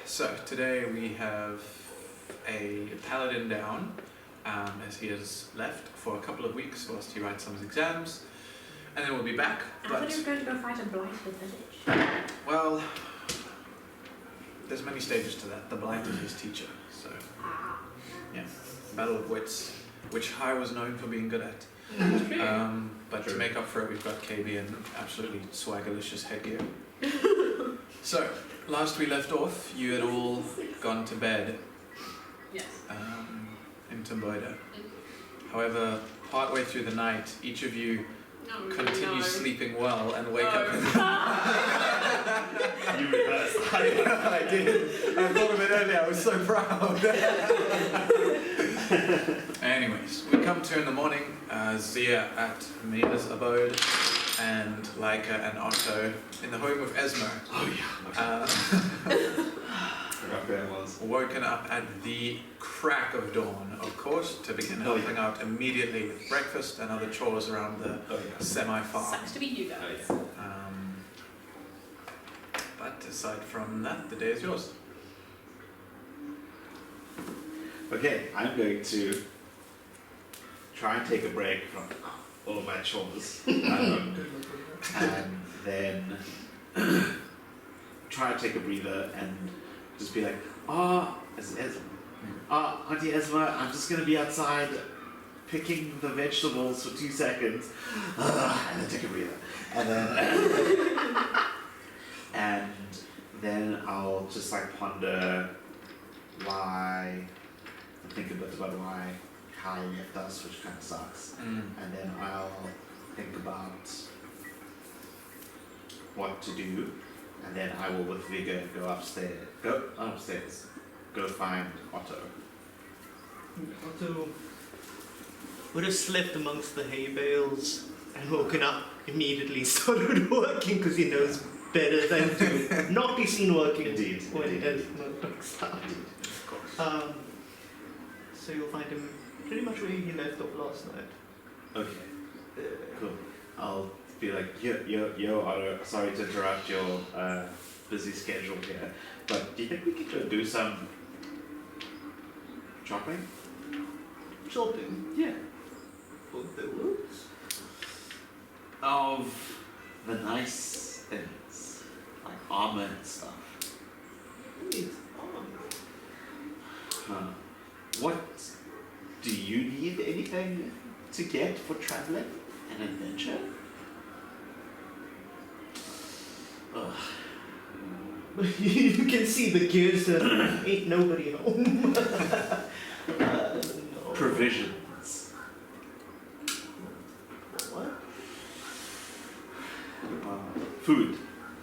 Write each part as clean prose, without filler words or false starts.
So today we have a paladin down, as he has left for a couple of weeks whilst he writes some of his exams, and then we'll be back. I thought he was going to go fight a blighted village. Well, there's many stages to that. The blight is his teacher, so yeah, battle of wits, which Hai was known for being good at. But to make up for it, we've got KB in absolutely swaggerlicious headgear. So, last we left off, you had all gone to bed. Yes. In Timboida. However, partway through the night, each of you continue sleeping well and wake up. You rehearsed. I did. I thought of it earlier. I was so proud. Anyways, we come to in the morning. Zia at Mina's abode, and Laika and Otto in the home of Esmo. Oh yeah. Forgot where it was. Woken up at the crack of dawn, of course, to begin helping out immediately with breakfast and other chores around the semi-farm. Sucks to be you guys. But aside from that, the day is yours. Okay, I'm going to try and take a break from all of my chores, and then try and take a breather and just be like, Auntie Esma, I'm just going to be outside picking the vegetables for 2 seconds, and then take a breather, and then I'll just like ponder why, think a bit about why Kai left us, which kind of sucks, and then I'll think about what to do, and then I will with vigor go find Otto. Otto would have slept amongst the hay bales and woken up immediately, started working because he knows better than to not be seen working. Indeed. When not started. Of course. So you'll find him pretty much where he left off last night. Okay. Cool. I'll be like, yo, Otto, sorry to interrupt your busy schedule here, but do you think we could go do some shopping? Shopping? Yeah. For the woods? Of the nice things, like armor and stuff. It's Huh. What, do you need anything to get for traveling and adventure? Ugh. You can see the gears that ain't nobody home. No. Provisions. What? Food.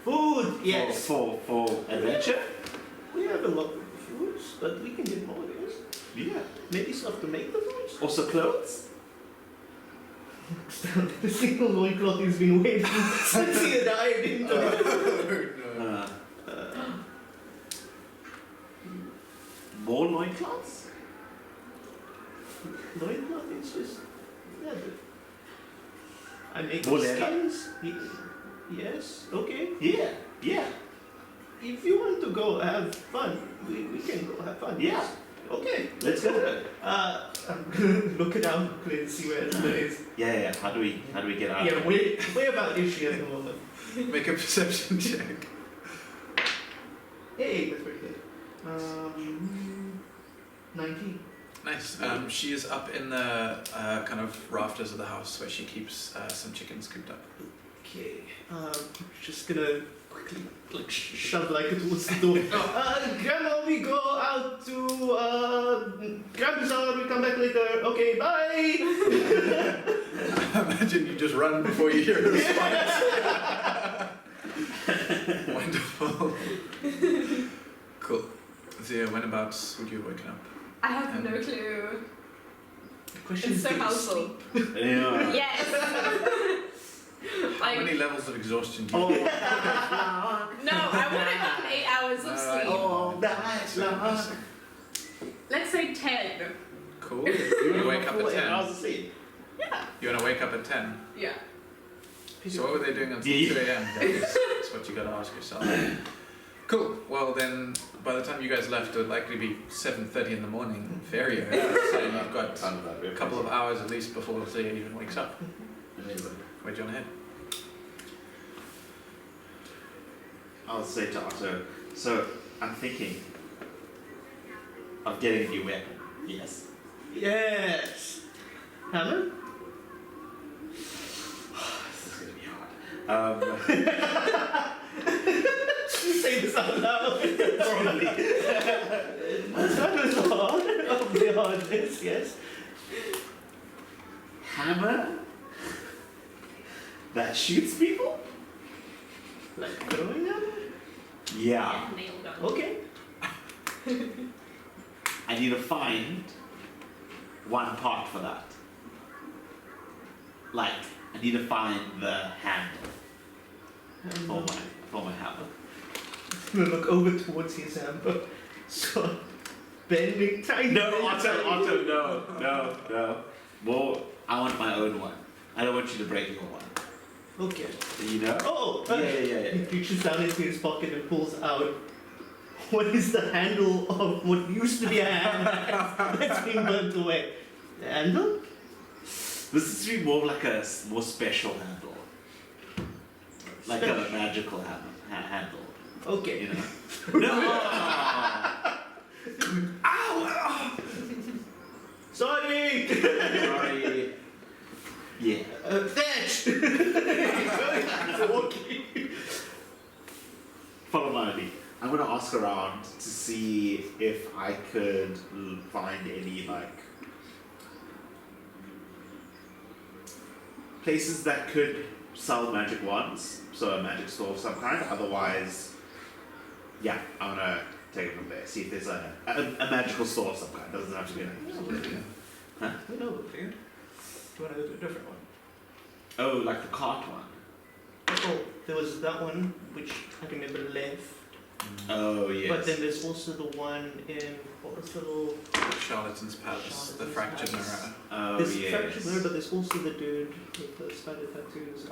Food, yes. For adventure? We have a lot of foods, but we can get more, yes. Yeah. Maybe stuff to make the foods? Also clothes? The single loincloth he's been waiting since he had dived into it. More loincloths? Loincloth is just leather. I make More leather? skins. Yes, okay. Yeah. If you want to go have fun, we can go have fun. Yeah. Okay. Let's go. I'm gonna look around quickly and see where it is. Yeah. How do we get out? Yeah, where about is she at the moment? Make a perception check. Hey, that's pretty good. 19. Nice. She is up in the kind of rafters of the house where she keeps some chickens cooped up. Okay. Just gonna quickly shove Laika towards the door. Grandma, we go out to Grandpa's, we come back later. Okay, bye. I imagine you just run before you hear a response. Wonderful. Cool. Zia, whenabouts would you have woken up? I have no clue. The question It's is, so do you helpful. sleep? Yeah. Yes. How many levels of exhaustion do you No, I want to have 8 hours of sleep. Oh, that's long. Let's say 10. Cool. You want to wake up at 10? Hours of sleep. Yeah. You want to wake up at 10? Yeah. So what were they doing until 2 a.m.? That's what you got to ask yourself. Cool. Well then, by the time you guys left, it would likely be 7:30 in the morning, fairy area. So you've got a couple of hours at least before Zia even wakes up. Amazing. Where do you want to head? I'll say to Otto, so I'm thinking of getting a new weapon. Yes. Yes. Hammer? This is gonna be hard. You say this out loud. Probably. That is hard. Of the hardness, yes. Hammer that shoots people? Like throwing them? Yeah. Nailed on. Okay. I need to find one part for that. Like, I need to find the handle for my hammer. I'm gonna look over towards his hammer. So, bending tiny. Otto, no. Well, I want my own one. I don't want you to break your one. Okay. You know? Oh! Yeah. He reaches down into his pocket and pulls out what is the handle of what used to be a hand that's being burnt away. The handle? This is to be more like a more special handle. Like a magical handle. Okay. You know? No! Ow! Sorry! Sorry. Yeah. Fetch! Okay. Follow my lead. I'm gonna ask around to see if I could find any like places that could sell magic wands, so a magic store of some kind. Otherwise, yeah, I wanna take it from there. See if there's a magical store of some kind. Doesn't have to be an Huh? We know what figured. Do you want to go to a different one? Oh, like the cart one. Oh, there was that one which I think never left. Oh yes. But then there's also the one in what was the little Charlatans Palace, the Charlatans fractured Palace. mirror. Oh there's yes. fractured mirror, but there's also the dude with the spider tattoos.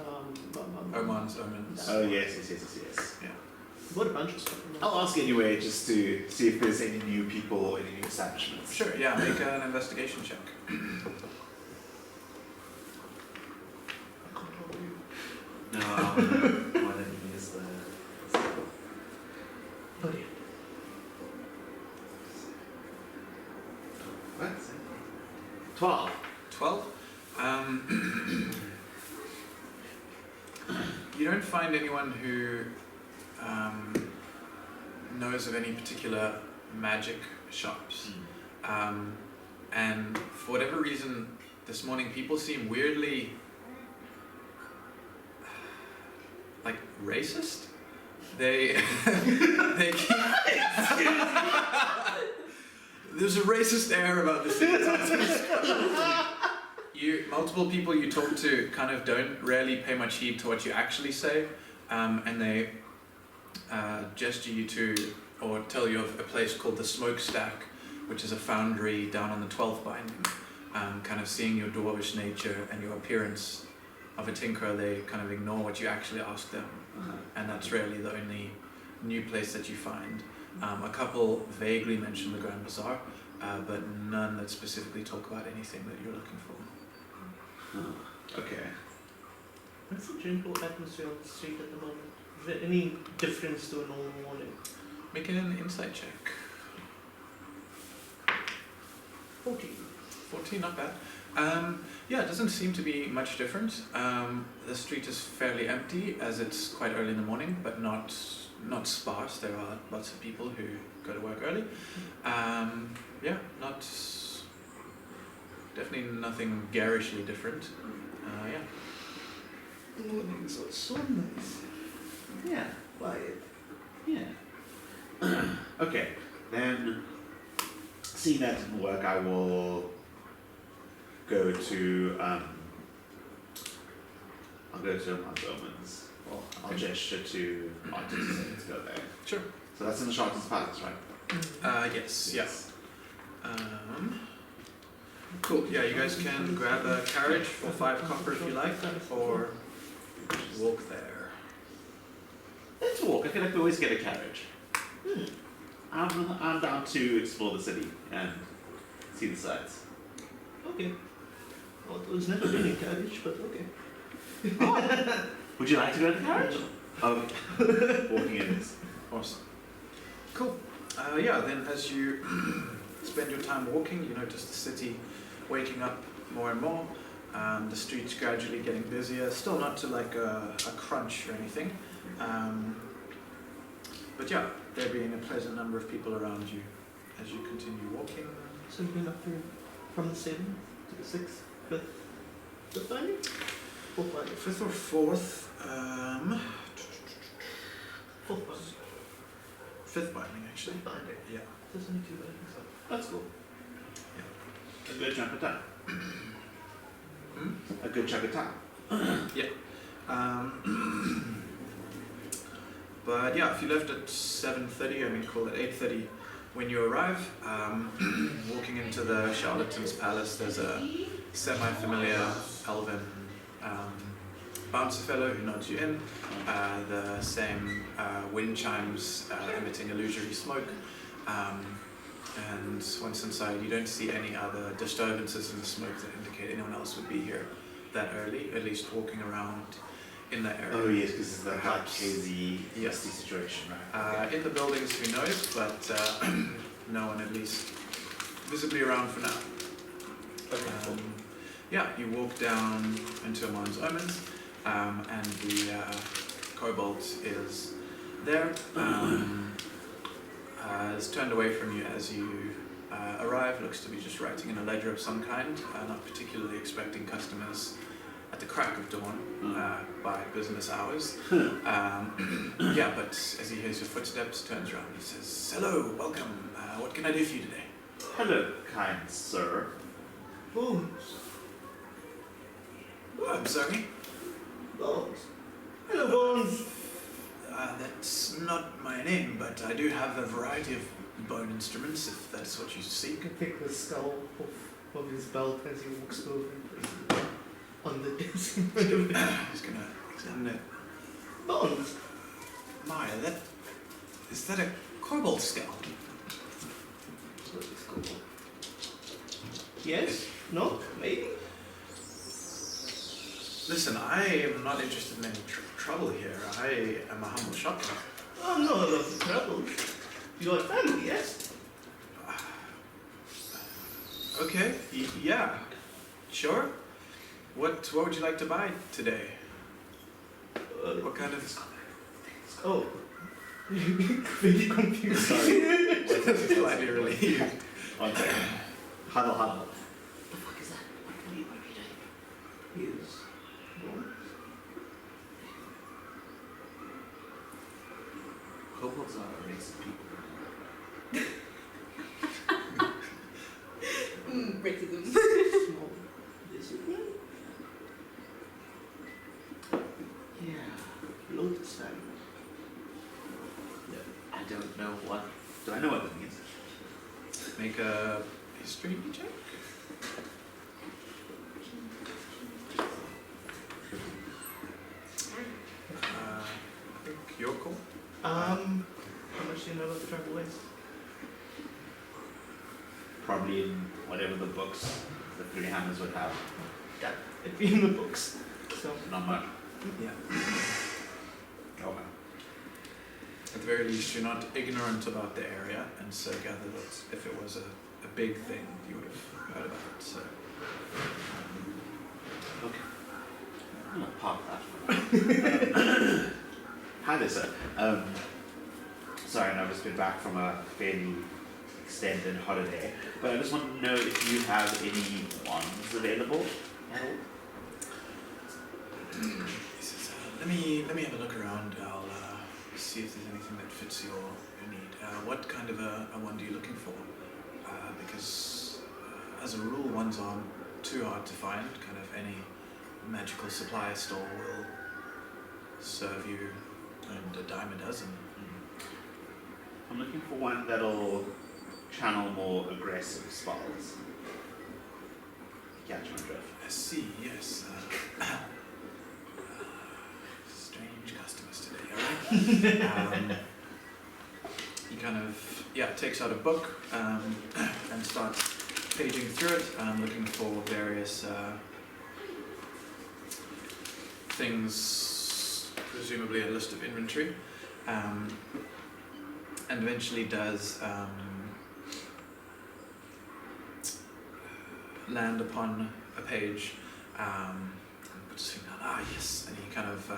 Oman's Omens. Oh yes. Yeah. What a bunch of stuff. in there. I'll ask anyway, just to see if there's any new people or any new establishments. Sure, yeah, make an investigation check. No, one enemy is the. Brilliant. What? 12. 12. You don't find anyone who knows of any particular magic shops. And for whatever reason, this morning people seem weirdly like racist. They they keep there's a racist air about this thing. Multiple people you talk to kind of don't really pay much heed to what you actually say, and they gesture you to or tell you of a place called the Smokestack, which is a foundry down on the 12th binding. Kind of seeing your dwarvish nature and your appearance of a tinkerer, they kind of ignore what you actually ask them, and that's really the only new place that you find. A couple vaguely mention the Grand Bazaar, but none that specifically talk about anything that you're looking for. Okay. What's the general atmosphere on the street at the moment? Is there any difference to a normal morning? Make an insight check. 14. 14, not bad. Yeah, it doesn't seem to be much different. The street is fairly empty as it's quite early in the morning, but not sparse. There are lots of people who go to work early. Yeah, definitely nothing garishly different. Yeah. The mornings are so nice. Yeah. Quiet. Yeah. Okay. Then, seeing that didn't work, I will go to. I'll go to Montgomery's. Well, I'll gesture to Otto to say let's go there. Sure. So that's in the Charlatans Palace, right? Yes, yeah. Cool, yeah, you guys can grab a carriage for 5 copper if you like, or walk there. Let's walk. I feel like we always get a carriage. I'm down to explore the city and see the sights. Okay. Otto's never been in carriage, but okay. Would you like to go in the carriage? Oh, walking in is Awesome. Cool. Yeah, then as you spend your time walking, you notice the city waking up more and more. The streets gradually getting busier. Still not to like a crunch or anything. But yeah, there being a pleasant number of people around you as you continue walking. So you've been up here from the 7th to the 6th, 5th, the finding? Fourth finding. Fifth or fourth? Fourth finding. Fifth binding actually. Fifth binding. Yeah. There's only 2 bindings. So that's cool. a good chunk of time. Hmm? A good chunk of time. But yeah, if you left at 7:30, I mean call it 8:30 when you arrive, walking into the charlatan's palace, there's a semi-familiar elven bouncer fellow who nods you in, the same wind chimes emitting illusory smoke, and once inside you don't see any other disturbances in the smoke that indicate anyone else would be here that early, at least walking around in that area. Oh yes, because it's the like Perhaps. hazy, Yes. dusty situation, right? In the buildings, who knows, but no one at least visibly around for now. Yeah, you walk down into Amon's Omens, and the kobold is there. Is turned away from you as you arrive, looks to be just writing in a ledger of some kind, not particularly expecting customers at the crack of dawn by business hours. Yeah, but as he hears your footsteps, turns around and says, "Hello, welcome. What can I do for you today?" Hello, kind sir. Bones. I'm sorry? Bones. Hello, Bones. That's not my name, but I do have a variety of bone instruments, if that's what you You seek. can pick the skull off of his belt as he walks over and places it on the desk in front of him. He's gonna examine it. Bones. My, is that a kobold skull? What is called? Yes? No? Maybe? Listen, I am not interested in any trouble here. I am a humble shopkeeper. Oh, no, I love the trouble. You are family, yes? Okay, yeah, sure. What would you like to buy today? What kind of... Oh. Very confused. Sorry. Slightly relieved. One second. Huddle, huddle. What the fuck is that? What are you doing? Yes. Bones. Kobolds are a race of people. Racism. Small lizard man? Yeah. Lotus time. I don't know what. Do I know what that means? Make a history check. I think you're cool. How much do you know about the travel ways? Probably in whatever the books the Three Hammers would have. That it'd be in the books. So Not much. Yeah. Okay. At the very least, you're not ignorant about the area, and so gather that if it was a big thing, you would have heard about it. So, Okay. I'm gonna pop that. Hi there, sir. Sorry, I've just been back from a fairly extended holiday, but I just want to know if you have any wands available at all. he says, let me have a look around. I'll see if there's anything that fits your need. What kind of a wand are you looking for? Because as a rule, wands aren't too hard to find. Kind of any magical supply store will serve you, and a dime a dozen. I'm looking for one that'll channel more aggressive spells. Catch my drift. I see, yes. Strange customers today, alright? He kind of takes out a book and starts paging through it, looking for various things, presumably a list of inventory, and eventually does land upon a page and puts his finger down. Yes, and he kind of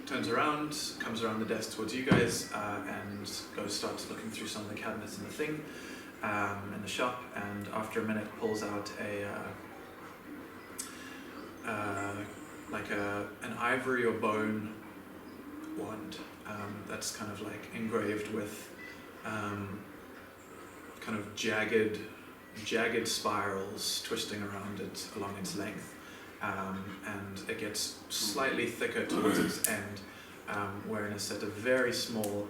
turns around, comes around the desk towards you guys, and starts looking through some of the cabinets in the thing, in the shop, and after a minute pulls out an ivory or bone wand that's kind of like engraved with kind of jagged spirals twisting around it along its length, and it gets slightly thicker towards its end, wherein it's set a very small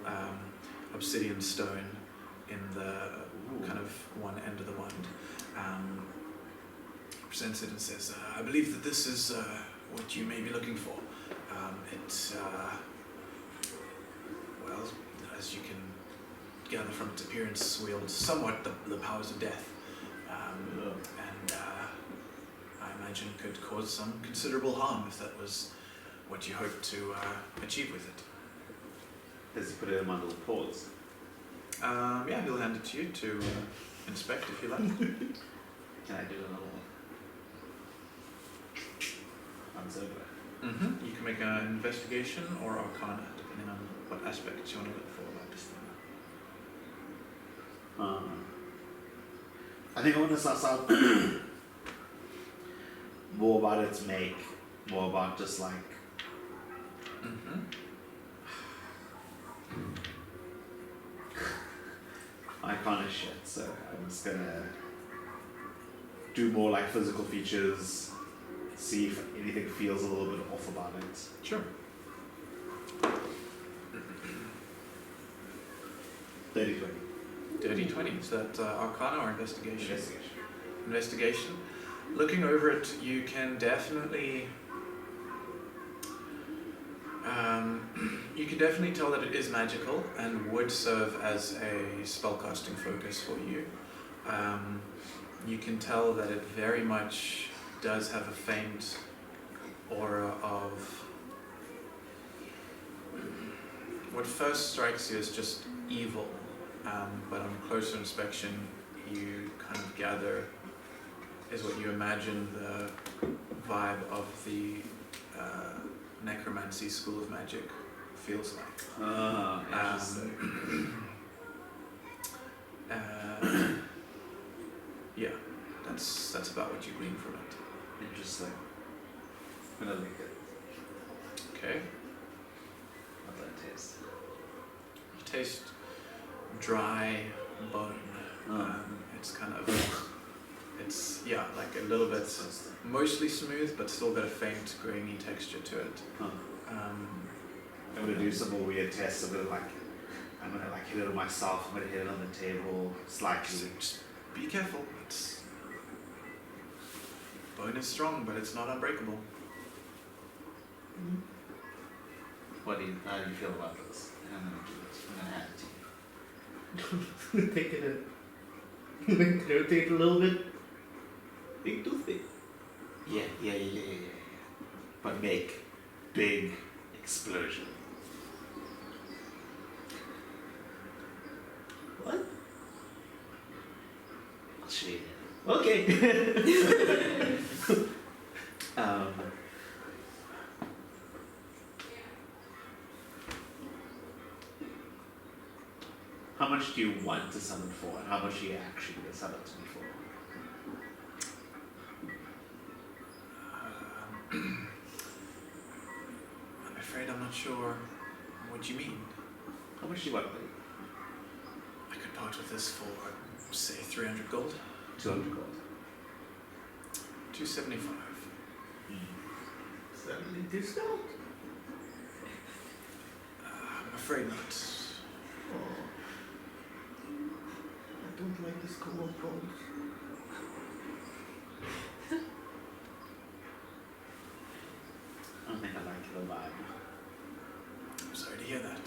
obsidian stone in the kind of one end of the wand. Presents it and says, I believe that this is what you may be looking for. It, well, as you can gather from its appearance, wields somewhat the powers of death, and I imagine could cause some considerable harm if that was what you hoped to achieve with it. Does he put it in my little paws? Yeah, he'll hand it to you to inspect if you like. Can I do a little observer? Mm-hmm. You can make an investigation or arcana, depending on what aspects you want to look for about this thing. I think I want to suss out more about its make, more about just like iconic shit. So I'm just gonna do more like physical features, see if anything feels a little bit off about it. Sure. 30-20. Dirty 20. Is that arcana or investigation? Investigation. Investigation. Looking over it, you can definitely tell that it is magical and would serve as a spellcasting focus for you. You can tell that it very much does have a faint aura of what first strikes you as just evil, but on closer inspection you kind of gather is what you imagine the vibe of the necromancy school of magic feels like. Yeah, that's about what you glean from it. Interesting. I'm gonna lick it. Okay. What does that taste? You taste dry bone. It's kind of, like a little bit, mostly smooth, but still got a faint grainy texture to it. I'm gonna do some more weird tests. I'm gonna hit it on myself. I'm gonna hit it on the table slightly. Just be careful. Bone is strong, but it's not unbreakable. How do you feel about this? I'm gonna do this. I'm gonna add it to you. Taking it, rotate it a little bit. Big toothpick. Yeah. But make big explosion. What? I'll show you. Okay. How much do you want to summon for, and how much are you actually going to summon to me for? I'm afraid I'm not sure what you mean. How much do you want, buddy? I could part with this for, say, 300 gold. 200 gold. 275. Suddenly discount? I'm afraid not. Oh. I don't like this cold bones. I don't think I like the vibe. I'm sorry to hear that.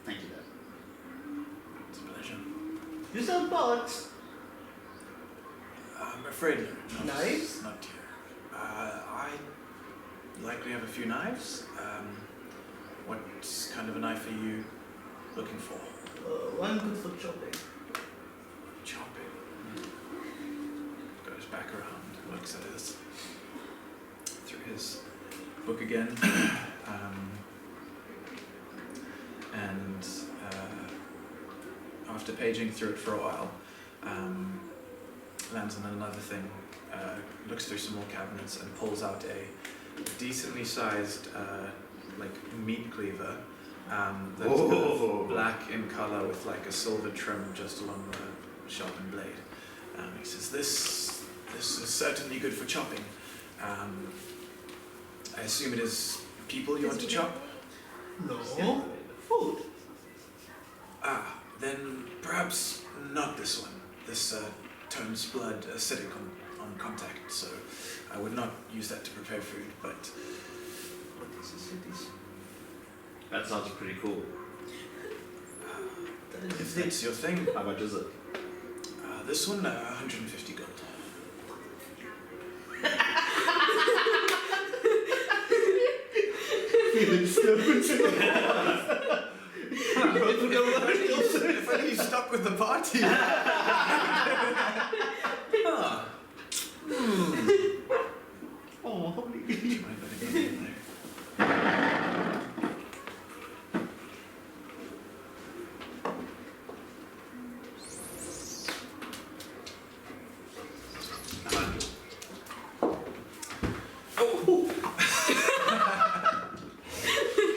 Thank you, Dad. You sell parts? I'm afraid not. Knives? Not here. I likely have a few knives. What kind of a knife are you looking for? One good for chopping. Chopping. Goes back around, looks at his through his book again, and after paging through it for a while, lands on another thing. Looks through some more cabinets and pulls out a decently sized like meat cleaver. That's kind of black in color with like a silver trim just along the sharpened blade. He says, "This is certainly good for chopping. I assume it is people you want to chop? No. Food. Ah, then perhaps not this one. This turns blood acidic on contact, so I would not use that to prepare food, but That sounds pretty cool. if that's your thing, How much is it? this one, 150 gold. If only you stuck with the party. Huh. Oh, holy. Do you mind letting me in there?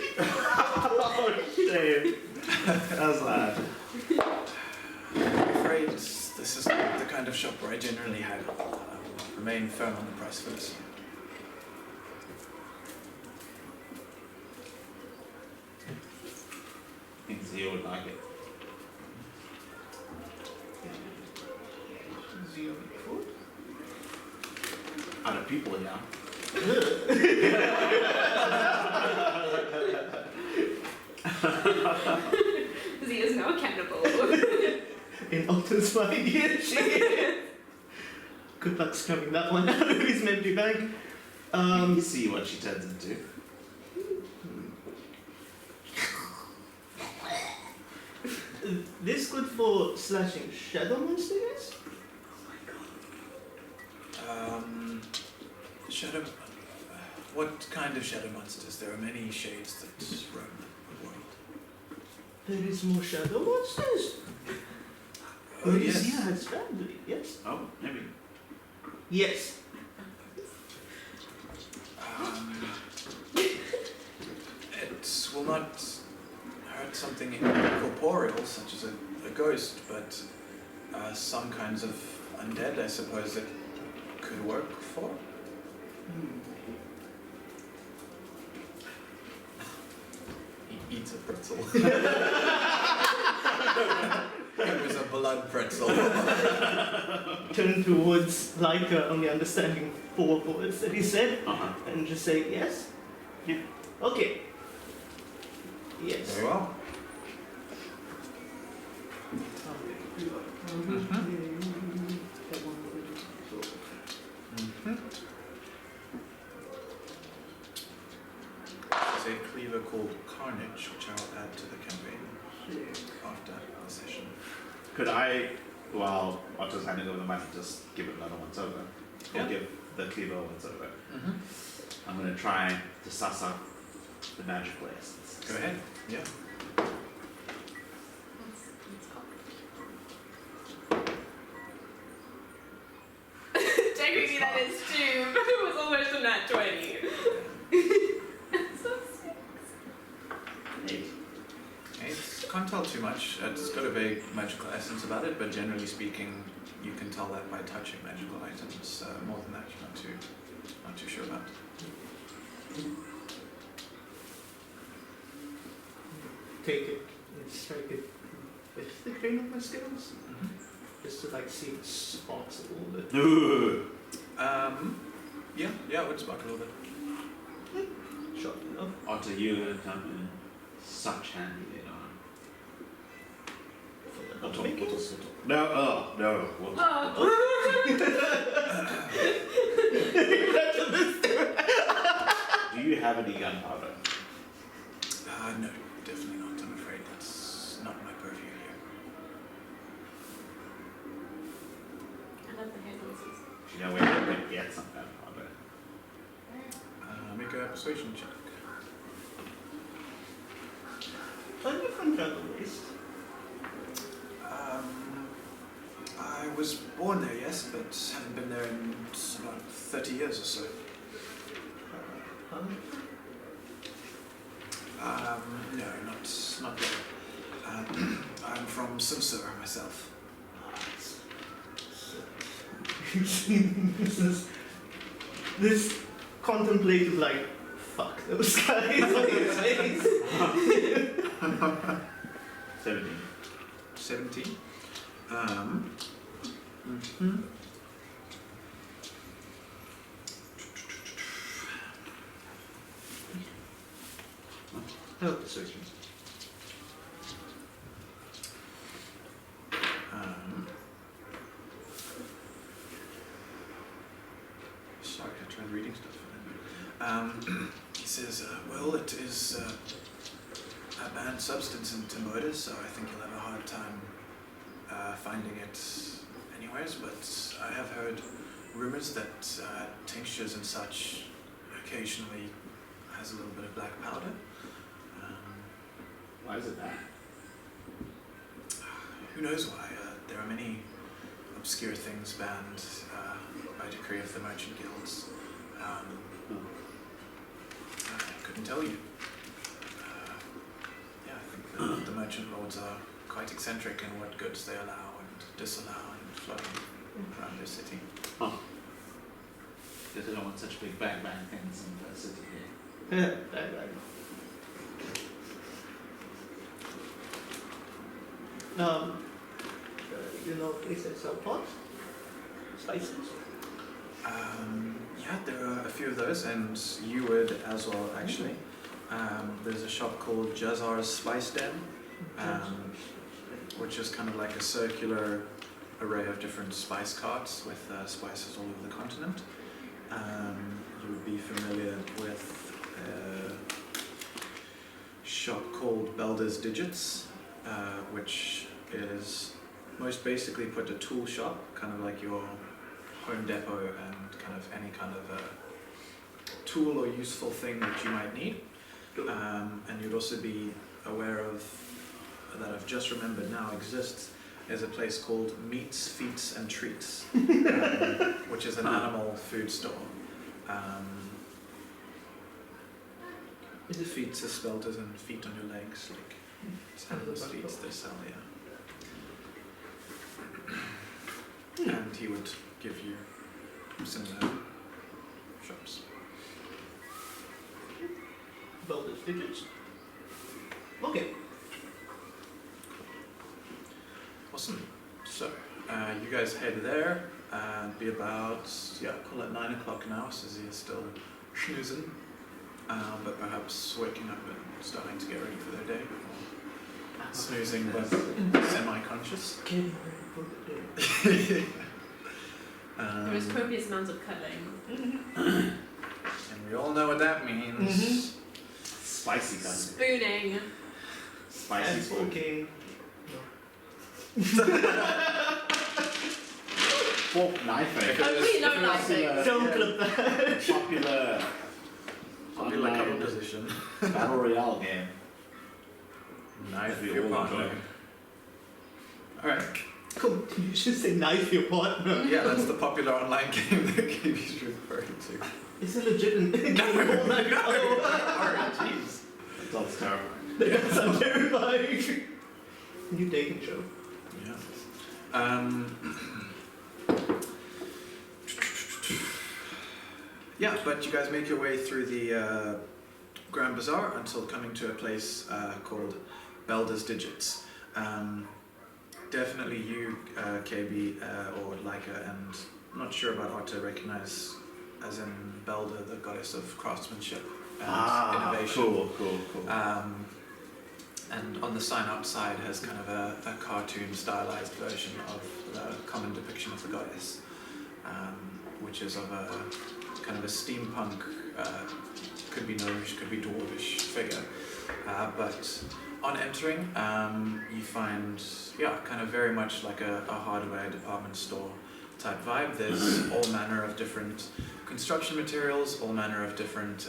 Oh, shame. That's loud. I'm afraid this is not the kind of shop where I generally haggle. I will remain firm on the price for this. I think Zio would like it. Food? Other people, yeah. Z is now a cannibal. In Otto's mind, yeah, she is. Good luck scrubbing that one out of his memory bag. You see what she turns into. This good for slashing shadow monsters? Shadow. What kind of shadow monsters? There are many shades that roam the world. There is more shadow monsters? Oh, Maybe yes. Zia has family, yes? Oh, maybe. Yes. It will not hurt something incorporeal, such as a ghost, but some kinds of undead, I suppose, it could work for. He eats a pretzel. It was a blood pretzel. Turn towards Laika on the understanding 4 words that he said Uh-huh. and just say yes? Yeah. Okay. Yes. Very well. There's a cleaver called Carnage, which I'll add to the campaign after the session. Could I, while Otto's handing over the money, just give it another once over? Yeah. Or give the cleaver once over? I'm going to try to suss out the magical essence. Go ahead. Yeah. Technically that is 2, but it was almost a nat 20. So sick. 8. Can't tell too much. It's got a vague magical essence about it, but generally speaking, you can tell that by touching magical items. More than that, you're not too sure about. Take it and strike it with the grain of my skills. Just to like see if it sparks a little bit. Ooh. Yeah, it would spark a little bit. Sharp enough. Otto, you're going to come in such handy later on. For the No, no. Do you have any gunpowder? No, definitely not. I'm afraid that's not my purview here. I love the hairdressers. Do you know where we can get some gunpowder? Make a persuasion check. Are you from Travel Waste? I was born there, yes, but haven't been there in about 30 years or so. No, not there. I'm from Simsur myself. this contemplative, like, fuck those guys on his face. 17. 17. Oh, persuasion. Sorry, I tried reading stuff. He says, well, it is a banned substance in Timboda, so I think you'll have a hard time finding it anywheres, but I have heard rumors that tinctures and such occasionally has a little bit of black powder. Why is it that? Who knows why? There are many obscure things banned by decree of the merchant guilds. I couldn't tell you. Yeah, I think the merchant lords are quite eccentric in what goods they allow and disallow and flow around their city. Oh. Because they don't want such big bang things in the city here. Yeah, right. You know, places sell pots, spices. Yeah, there are a few of those, and you would as well, actually. There's a shop called Jazzar's Spice Den, which is kind of like a circular array of different spice carts with spices all over the continent. You would be familiar with a shop called Belder's Digits, which is most basically put a tool shop, kind of like your Home Depot, and kind of any kind of a tool or useful thing that you might need. And you'd also be aware of, that I've just remembered now exists, is a place called Meats, Feats and Treats, which is an animal food store. The feats are spelled as in feet on your legs, like it's animals' feet they sell, yeah. And he would give you similar shops. Belder's Digits. Okay. Awesome. So, you guys head there, and be about, call it 9 o'clock now, Susie is still snoozing, but perhaps waking up and starting to get ready for their day, or snoozing but semi-conscious. Getting ready for the day. There is copious amounts of cuddling. And we all know what that means. Spicy gun. Spooning. Spicy And spoon. okay. Fork knife. Hopefully no knifing. Don't clip that. Popular Cover online position. battle royale game. Knife We your all partner. enjoy. Alright. Come, you should say knife your partner. Yeah, that's the popular online game that Gaby's referring to. Is it legit in Alright, jeez. That sounds terrifying. That sounds terrifying. New dating show. Yeah. Yeah, but you guys make your way through the Grand Bazaar until coming to a place called Belder's Digits. Definitely you, KB, or Laika, and I'm not sure about Otto, recognize as in Belder, the goddess of craftsmanship and innovation. Cool. And on the sign outside has kind of a cartoon stylized version of the common depiction of the goddess, which is of a kind of a steampunk, could be gnomish, could be dwarvish figure. But on entering, you find, kind of very much like a hardware department store type vibe. There's all manner of different construction materials, all manner of different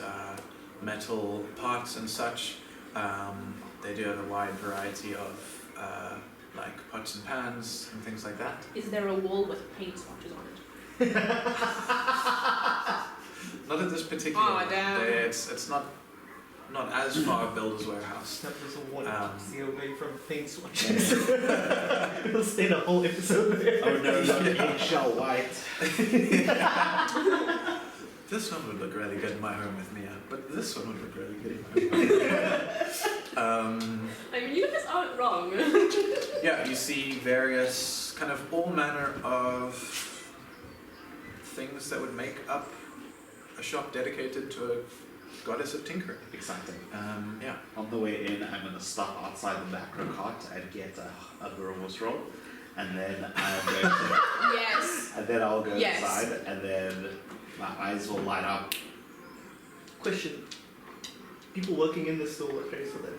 metal parts and such. They do have a wide variety of like pots and pans and things like that. Is there a wall with paint swatches on it? Not at this particular Oh, one. damn. It's not as far built as warehouse. That was a one Um, away from paint swatches. We'll stay the whole episode there. Oh no, not eggshell white. This one would look really good in my home with Mia, but this one would look really good in my home. I mean, you guys aren't wrong. Yeah, you see various kind of all manner of things that would make up a shop dedicated to a goddess of tinkering. Exciting. Yeah. On the way in, I'm gonna stop outside the macro cart and get a Burmos roll, and then I'm going to, Yes. and then I'll go Yes. inside, and then my eyes will light up. Question. People working in the store, what place are they?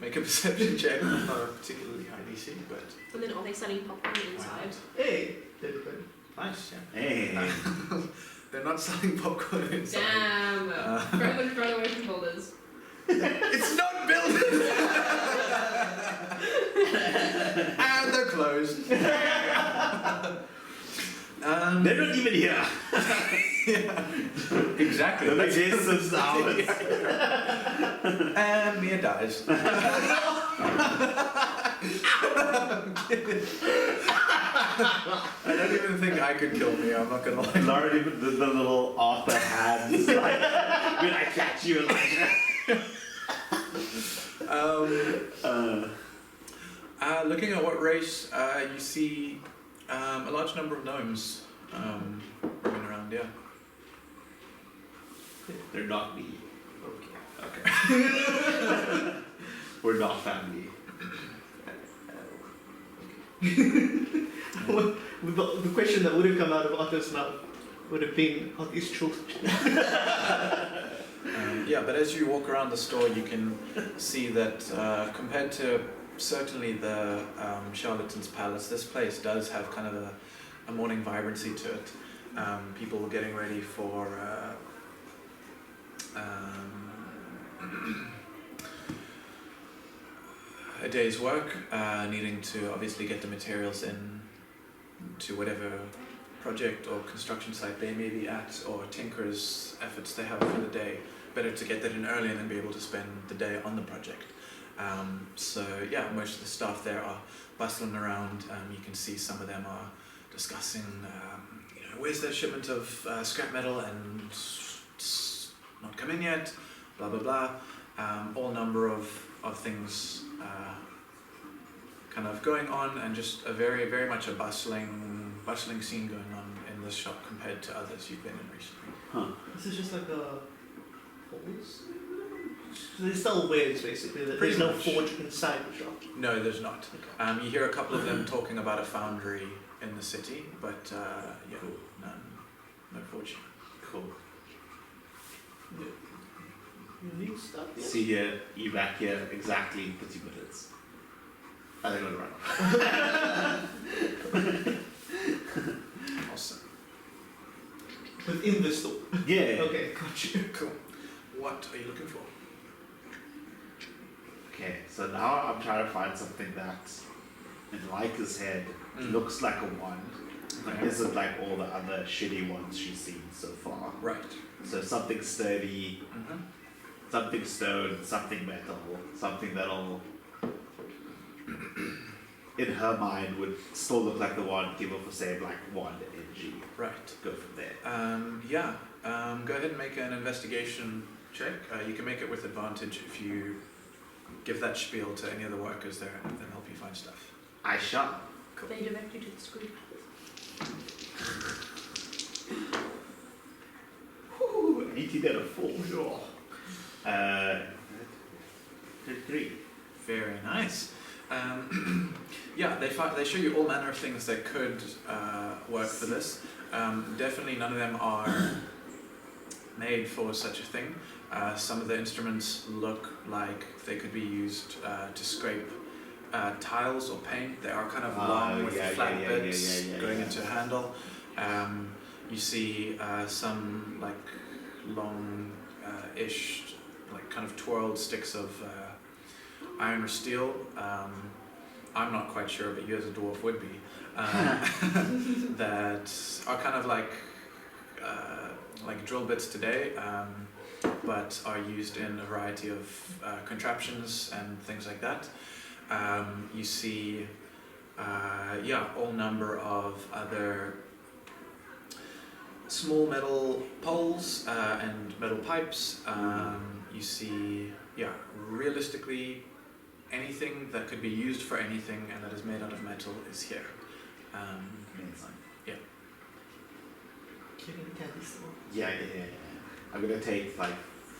Make a perception check. Not a particularly high DC, but And then are they selling popcorn inside? Hey! They're different. nice. Yeah. Hey. They're not selling popcorn inside. Damn. Throw away from folders. It's not building. And they're closed. They're not even here. Yeah. Exactly. The That's- existence hours. And Mia dies. I don't even think I could kill Mia, I'm not gonna lie. Not even the little Arthur hands, like, when I catch you, Elijah. Looking at what race, you see a large number of gnomes roaming around, yeah. They're not me. Okay. We're not family. The question that would have come out of Otto's mouth would have been, are these children? Yeah, but as you walk around the store, you can see that compared to certainly the Charlatans Palace, this place does have kind of a morning vibrancy to it. People getting ready for a day's work, needing to obviously get the materials in to whatever project or construction site they may be at, or tinkerers' efforts they have for the day. Better to get that in early and then be able to spend the day on the project. So yeah, most of the staff there are bustling around. You can see some of them are discussing, where's the shipment of scrap metal and it's not come in yet, blah blah blah. All number of things kind of going on, and just a very much a bustling scene going on in this shop compared to others you've been in recently. Huh. This is just like a halls? So they sell wares basically. There's Pretty no much. forge inside the shop. No, there's not. Okay. You hear a couple of them talking about a foundry in the city, but no forge. Cool. Unique stuff, yeah. See here, you back here, exactly 30 minutes. I think I'll run. Awesome. Within the store. Yeah. Okay, got you. Cool. What are you looking for? Okay, so now I'm trying to find something that, in Laika's head, looks like a wand, but Okay. isn't like all the other shitty ones she's seen so far. Right. So something sturdy, Mm-hmm. something stone, something metal, something that'll, in her mind, would still look like the wand, give off the same like wand energy. Right. Go from there. Go ahead and make an investigation check. You can make it with advantage if you give that spiel to any of the workers there and they'll help you find stuff. I shall. They direct you to the screw. Whew, 18 and a 4. 3. Very nice. Yeah, they show you all manner of things that could work for this. Definitely none of them are made for such a thing. Some of the instruments look like they could be used to scrape tiles or paint. They are kind of long with flat bits going into a handle. You see some like long-ish, like kind of twirled sticks of iron or steel. I'm not quite sure, but you as a dwarf would be. That are kind of like drill bits today, but are used in a variety of contraptions and things like that. You see, all number of other small metal poles and metal pipes. You see, realistically, anything that could be used for anything and that is made out of metal is here. Yeah. Yeah. I'm gonna take like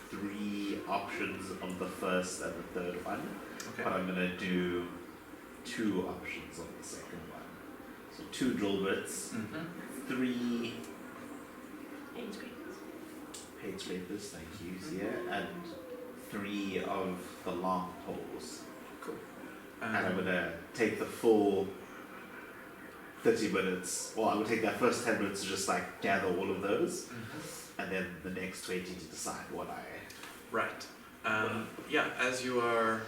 3 options on the first and the third one, Okay. but I'm gonna do 2 options on the second one. So 2 drill bits, 3 paint scrapers, thank you, and 3 of the long poles. Cool. And I'm gonna take the full 30 minutes, well, I'm gonna take that first 10 minutes to just like gather all of those, and then the next 20 to decide what I... Right. As you are,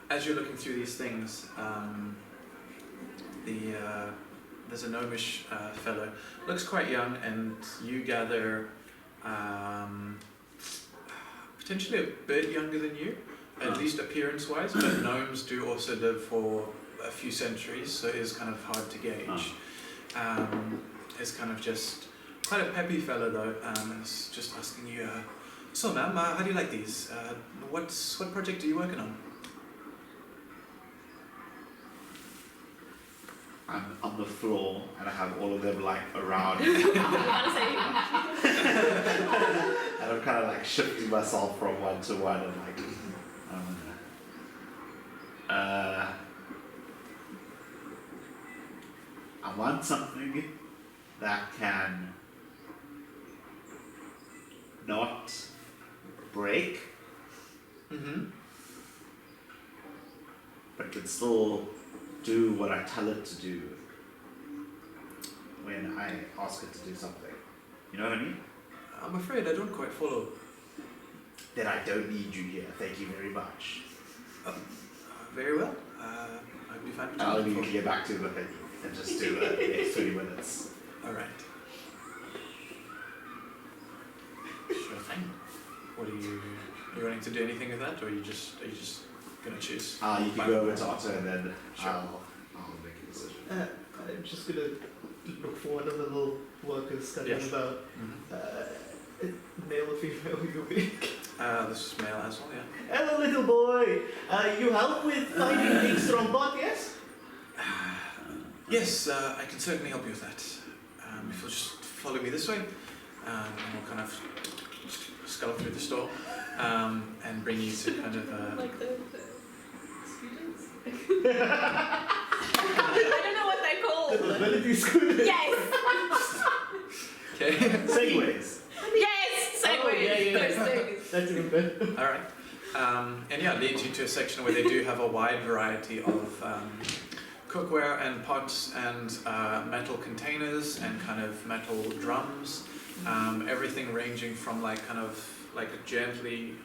as you're looking through these things, there's a gnomish fellow, looks quite young, and you gather potentially a bit younger than you, at least appearance-wise, but gnomes do also live for a few centuries, so it is kind of hard to gauge. It's kind of just quite a peppy fellow though, and it's just asking you, so ma'am, how do you like these? What project are you working on? I'm on the floor and I have all of them like around and I'm kind of like shifting myself from one to one and like I want something that can not break but can still do what I tell it to do when I ask it to do something. You know what I mean? I'm afraid I don't quite follow. Then I don't need you here. Thank you very much. Very well. I'd be fine with I'll that. need to get back to the thing and just do the next 20 minutes. Alright. Sure thing. What are you wanting to do anything with that, or are you just gonna choose? You can go over to Otto and then Sure. I'll make a decision. I'm just gonna look for one of the little workers studying about male or female you pick. This is male as well, yeah. Hello, little boy. You help with finding a strong pot, yes? Yes, I can certainly help you with that. If you'll just follow me this way, and we'll kind of scuttle through the store and bring you to kind of... Like the students? I don't know what they're called. Ability student. Yes! Okay. Segways. Yes! Segways! Oh, yeah. Those things. That's even better. Alright. And yeah, it leads you to a section where they do have a wide variety of cookware and pots and metal containers and kind of metal drums. Everything ranging from like kind of like a gently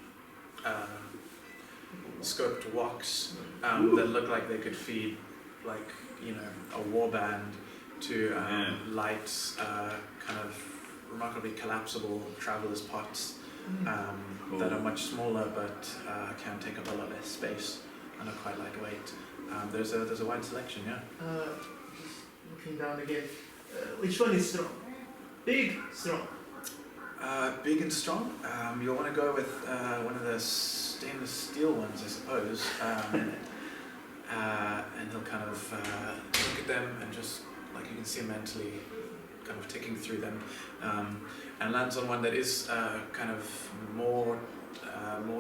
scoped woks that look like they could feed like, you know, a war band to light kind of remarkably collapsible traveller's pots that are much smaller but can take up a lot less space and are quite lightweight. There's a wide selection, yeah. Just looking down again. Which one is strong? Big, strong. Big and strong. You'll want to go with one of the stainless steel ones, I suppose. And he'll kind of look at them and just, like you can see him mentally kind of ticking through them, and lands on one that is kind of more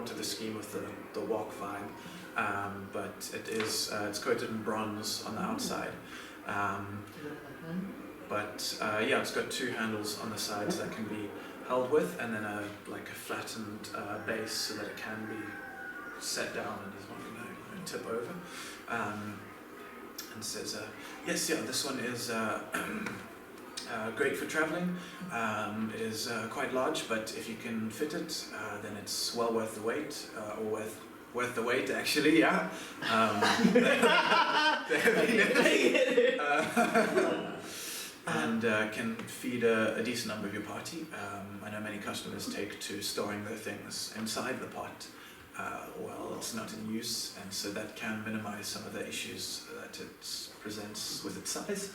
to the scheme of the walk vibe, but it's coated in bronze on the outside. But yeah, it's got 2 handles on the sides that can be held with, and then a flattened base so that it can be set down and is not going to tip over. And says, yes, yeah, this one is great for traveling. It is quite large, but if you can fit it, then it's well worth the wait, or worth the wait, actually, yeah. And can feed a decent number of your party. I know many customers take to storing their things inside the pot while it's not in use, and so that can minimize some of the issues that it presents with its size.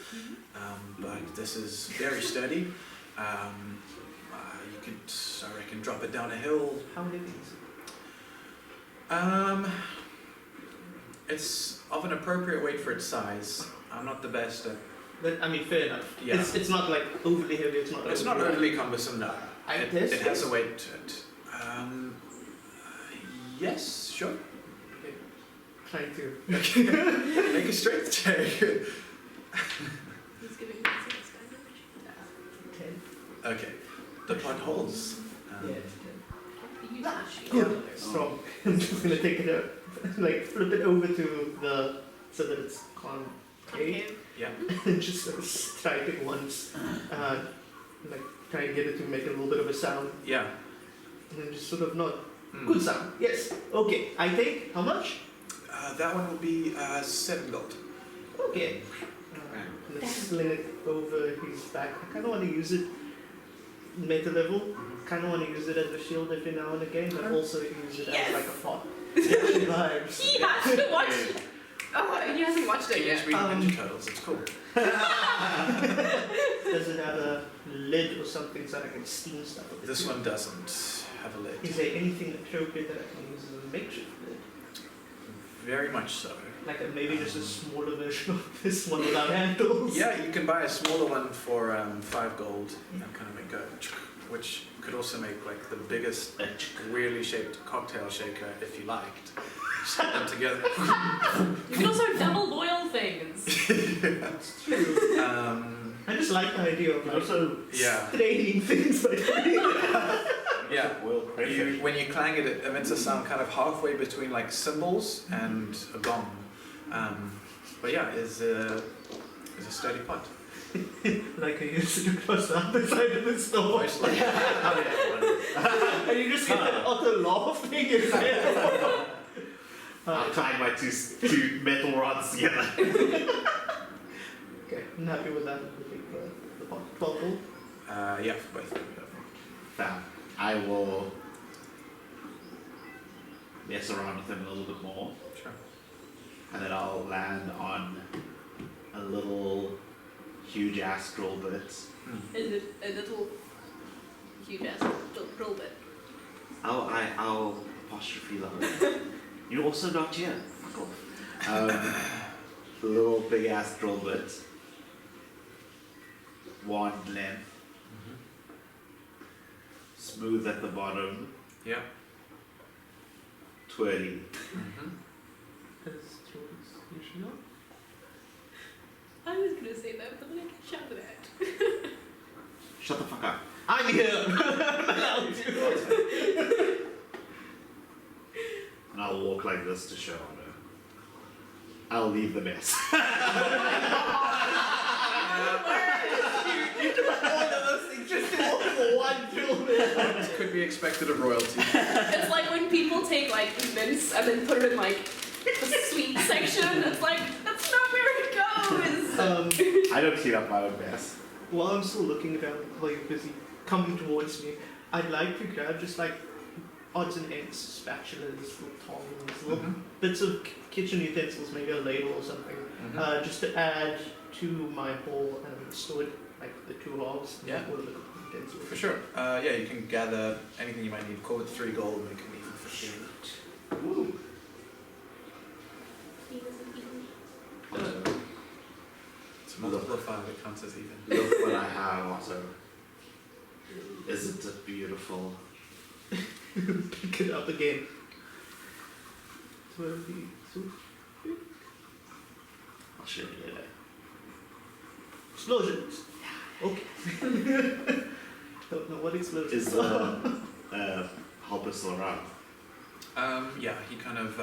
But this is very sturdy. You could, I reckon, drop it down a hill. How many things? It's of an appropriate weight for its size. I'm not the best at. But, I mean, fair enough. Yeah. It's not like overly heavy. It's not. It's not overly cumbersome. No. It has a weight to it. Yes, sure. Trying to. Make a strength check. He's giving me some disadvantage. 10. Okay. The pot holds. Yeah, You touch Good. Strong. I'm just gonna take it out, like flip it over to the so that it's concave, Okay. Yeah. and just sort of strike it once, like try and get it to make a little bit of a sound, Yeah. and then just sort of nod. Mm. Good sound. Yes. Okay. I think how much? That one will be 7 gold. Okay. Let's sling it over his back. I kind of want to use it meta level. Kind of want to use it as a shield every now and again, but also use it as like a pot. Vibes. He has to watch. Oh, he hasn't watched it Teenage yet. Mutant Ninja Turtles. It's cool. Does it have a lid or something so that I can steam stuff with it? This one doesn't have a lid. Is there anything appropriate that I can use as a makeshift lid? Very much so. Like maybe just a smaller version of this one without handles? Yeah, you can buy a smaller one for 5 gold and kind of make a, which could also make like the biggest weirdly shaped cocktail shaker if you liked. Set them together. You can also double boil things. That's true. I just like the idea of like Also, Yeah. straining things by doing Yeah. oil crayfish. When you clang it, it emits a sound kind of halfway between like cymbals and a gong. But yeah, is a sturdy pot. like I used to cross the other side of the store. Most likely. And you just get that utter laughing in his head. I'll tie my two metal rods together. Okay, I'm happy with that. We'll take the pot. 12 gold. Yeah, for both of them. Fam, I will mess around with them a little bit more, Sure. and then I'll land on a little huge ass drill bit. Is it a little huge ass drill bit? I'll apostrophe lower. You're also not here. Fuck off. Little big ass drill bit. Wand length. Smooth at the bottom. Yeah. Twirly. As trolls usually are. I was gonna say that, but then I get shouted at. Shut the fuck up. I'm here! I'm allowed to! And I'll walk like this to show honor. I'll leave the mess. All of those things just to walk for one drill bit. This could be expected of royalty. It's like when people take like mince and then put it in like the sweet section. It's like that's not where it goes. I don't clean up my own mess. While I'm still looking around while you're busy coming towards me, I'd like to grab just like odds and ends, spatulas, little tongs, little bits of kitchen utensils, maybe a ladle or something, just to add to my haul and store it like the 2 logs. Yeah. All of the utensils. For sure. Yeah, you can gather anything you might need. Call it 3 gold, make it even 15. Ooh. He wasn't eating. So multiple of 5, it counts as even. Look what I have, Otto. Isn't it beautiful? Pick it up again. 22. I'll show you later. Explosions. Okay. Don't know what explosions Is Hopper still around? Yeah, he kind of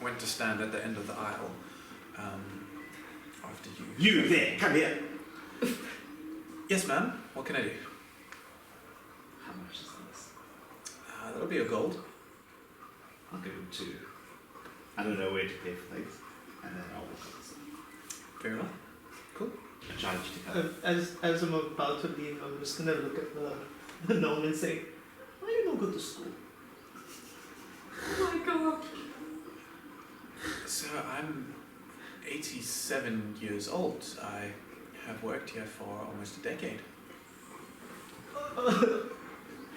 went to stand at the end of the aisle after you. You there, come here. Yes, ma'am. What can I do? How much is this? That'll be a gold. I'll give him 2. I don't know where to pay for things, and then I'll walk up the stuff. Very well. Cool. I charge you to come. as I'm about to leave, I'm just gonna look at the gnome and say, why you don't go to school? Oh my god. So I'm 87 years old. I have worked here for almost a decade.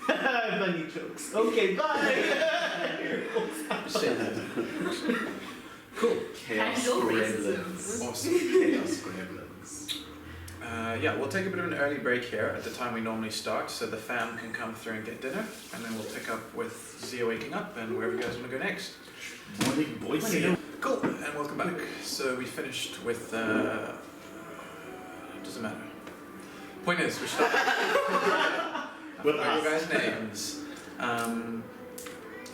Funny jokes. Okay, bye! Cool. Chaos Casual gremlins. Awesome. Chaos gremlins. Yeah, we'll take a bit of an early break here at the time we normally start, so the fam can come through and get dinner, and then we'll pick up with Zia waking up and wherever you guys want to go next. Morning, boys. Cool, and welcome back. So we finished with, doesn't matter. Point is, we stopped With your us. guys' names.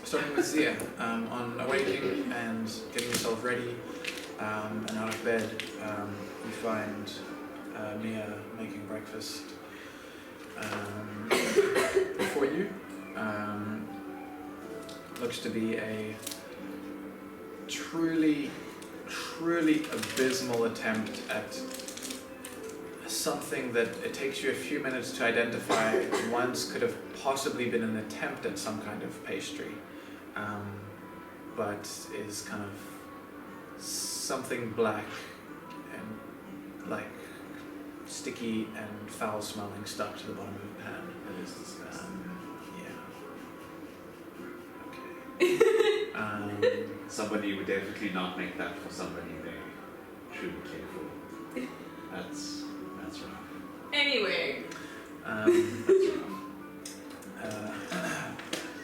Starting with Zia, on awaking and getting yourself ready and out of bed, you find Mia making breakfast for you. Looks to be a truly abysmal attempt at something that it takes you a few minutes to identify once could have possibly been an attempt at some kind of pastry, but is kind of something black and like sticky and foul smelling stuck to the bottom of the pan. That is disgusting. Yeah. Okay. Somebody would definitely not make that for somebody they should care for. That's right. Anyway.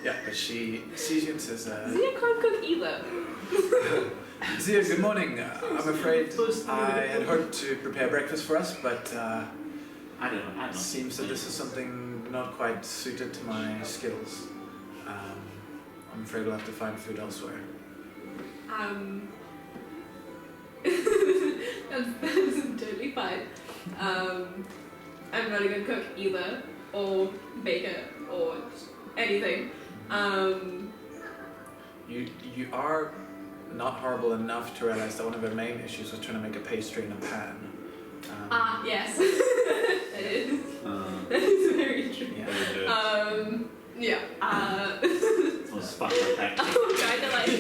Yeah, but she sees you and says, Zia can't cook either. Zia, good morning. I'm afraid I had hoped to prepare breakfast for us, but I don't know. it seems that this is something not quite suited to my skills. I'm afraid we'll have to find food elsewhere. That's totally fine. I'm not a good cook either, or baker, or anything. You are not horrible enough to realize that one of her main issues was trying to make a pastry in a pan. Yes. That is. That is very true. Yeah. Yeah. Was fucked up that. I'm trying to like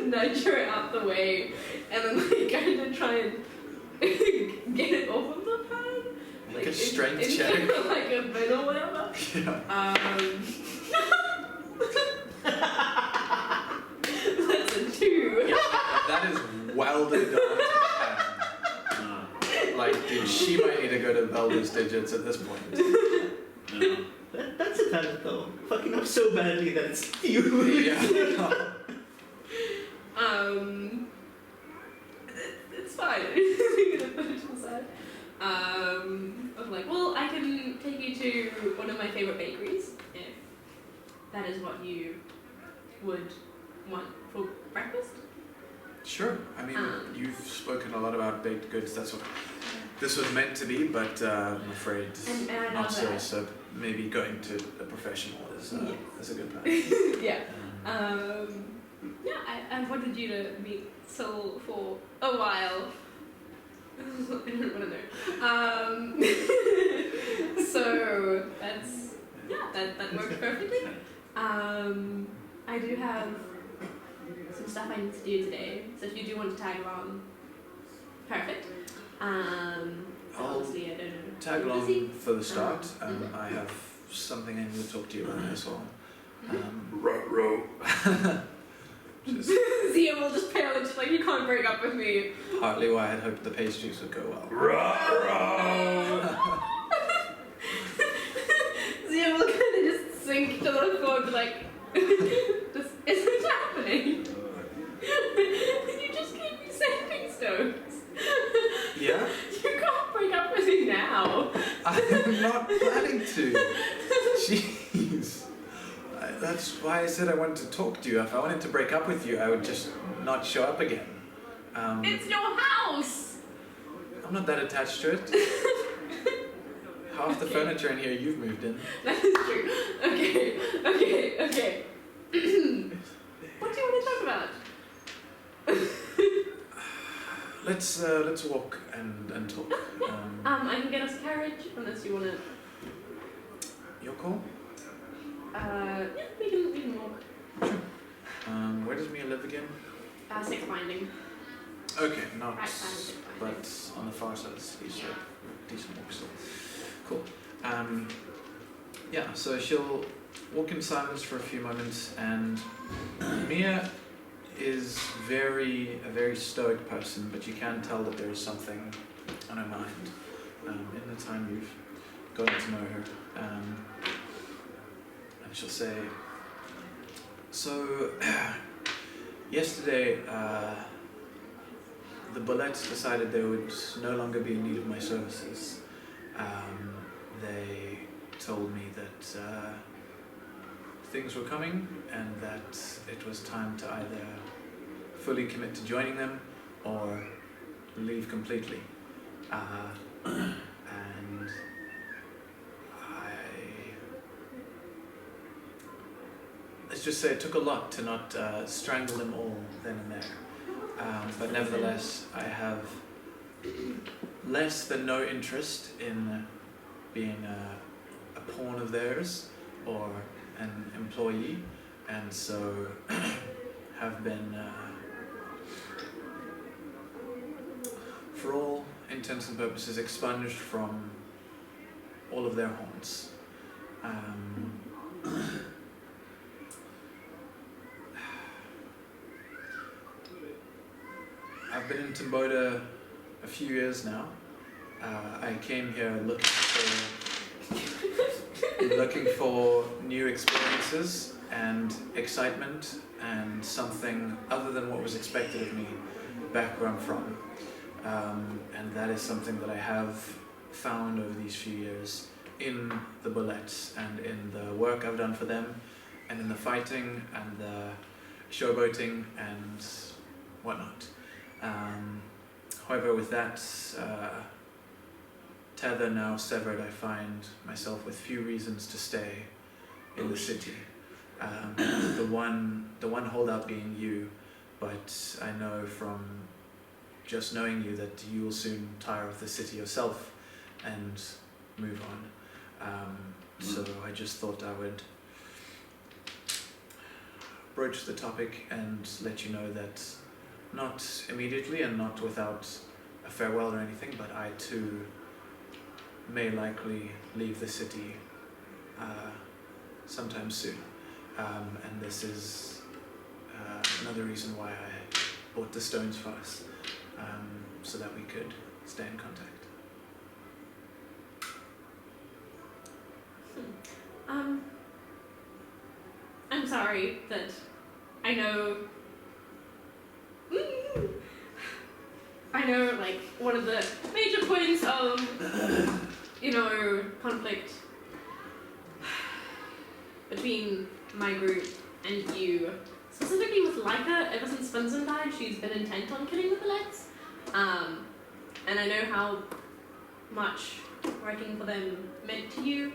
nudge her out the way, and then like kind of try and get it off of the pan. Make a strength in check. like a bin or whatever. Yeah. That's a 2. Yeah, that is welded onto the pan. Like, dude, she might need to go to Velda's digits at this point. That's a talent though. Fucking up so badly that it's you. Yeah. It's fine. I'm gonna put it to the side. I'm like, well, I can take you to one of my favorite bakeries if that is what you would want for breakfast. Sure. I mean, you've spoken a lot about baked goods. That's what this was meant to be, but I'm afraid And I know not so. that. So maybe going to a professional is a good plan. Yeah. Yeah, I wanted you to meet Sol for a while. I don't want to know. So that's that works perfectly. I do have some stuff I need to do today, so if you do want to tag along, perfect. Obviously I don't know. Tag Busy? along for the start. I have something I need to talk to you about as well. Row. which is Zia will just pale and she's like, you can't break up with me. partly why I'd hoped the pastries would go well. Zia will kind of just sink to the floor and be like, this isn't happening. You just gave me saving stones. Yeah? You can't break up with me now. I'm not planning to. Jeez. That's why I said I wanted to talk to you. If I wanted to break up with you, I would just not show up again. It's your house. I'm not that attached to it. Half the furniture in here you've moved in. That is true. Okay. What do you want to talk about? Let's walk and talk. I can get us a carriage unless you want to. Your call? Yeah, we can walk. Where does Mia live again? Six binding. Okay, not, Right side of Six Binding. but on the far side of the city, so decent walk still. Cool. Yeah, so she'll walk in silence for a few moments, and Mia is a very stoic person, but you can tell that there is something on her mind in the time you've gotten to know her. And she'll say, so yesterday the Bullets decided they would no longer be in need of my services. They told me that things were coming and that it was time to either fully commit to joining them or leave completely. And let's just say it took a lot to not strangle them all then and there. But nevertheless, I have less than no interest in being a pawn of theirs or an employee, and so have been, for all intents and purposes, expunged from all of their haunts. I've been in Timboda a few years now. I came here looking for new experiences and excitement and something other than what was expected of me back where I'm from. And that is something that I have found over these few years in the Bullets and in the work I've done for them and in the fighting and the showboating and whatnot. However, with that tether now severed, I find myself with few reasons to stay in the city. The one holdout being you, but I know from just knowing you that you will soon tire of the city yourself and move on. So I just thought I would broach the topic and let you know that not immediately and not without a farewell or anything, but I too may likely leave the city sometime soon. And this is another reason why I bought the stones for us, so that we could stay in contact. I'm sorry that I know like one of the major points of conflict between my group and you, specifically with Laika. Ever since Funson died, she's been intent on killing the Bullets, and I know how much working for them meant to you,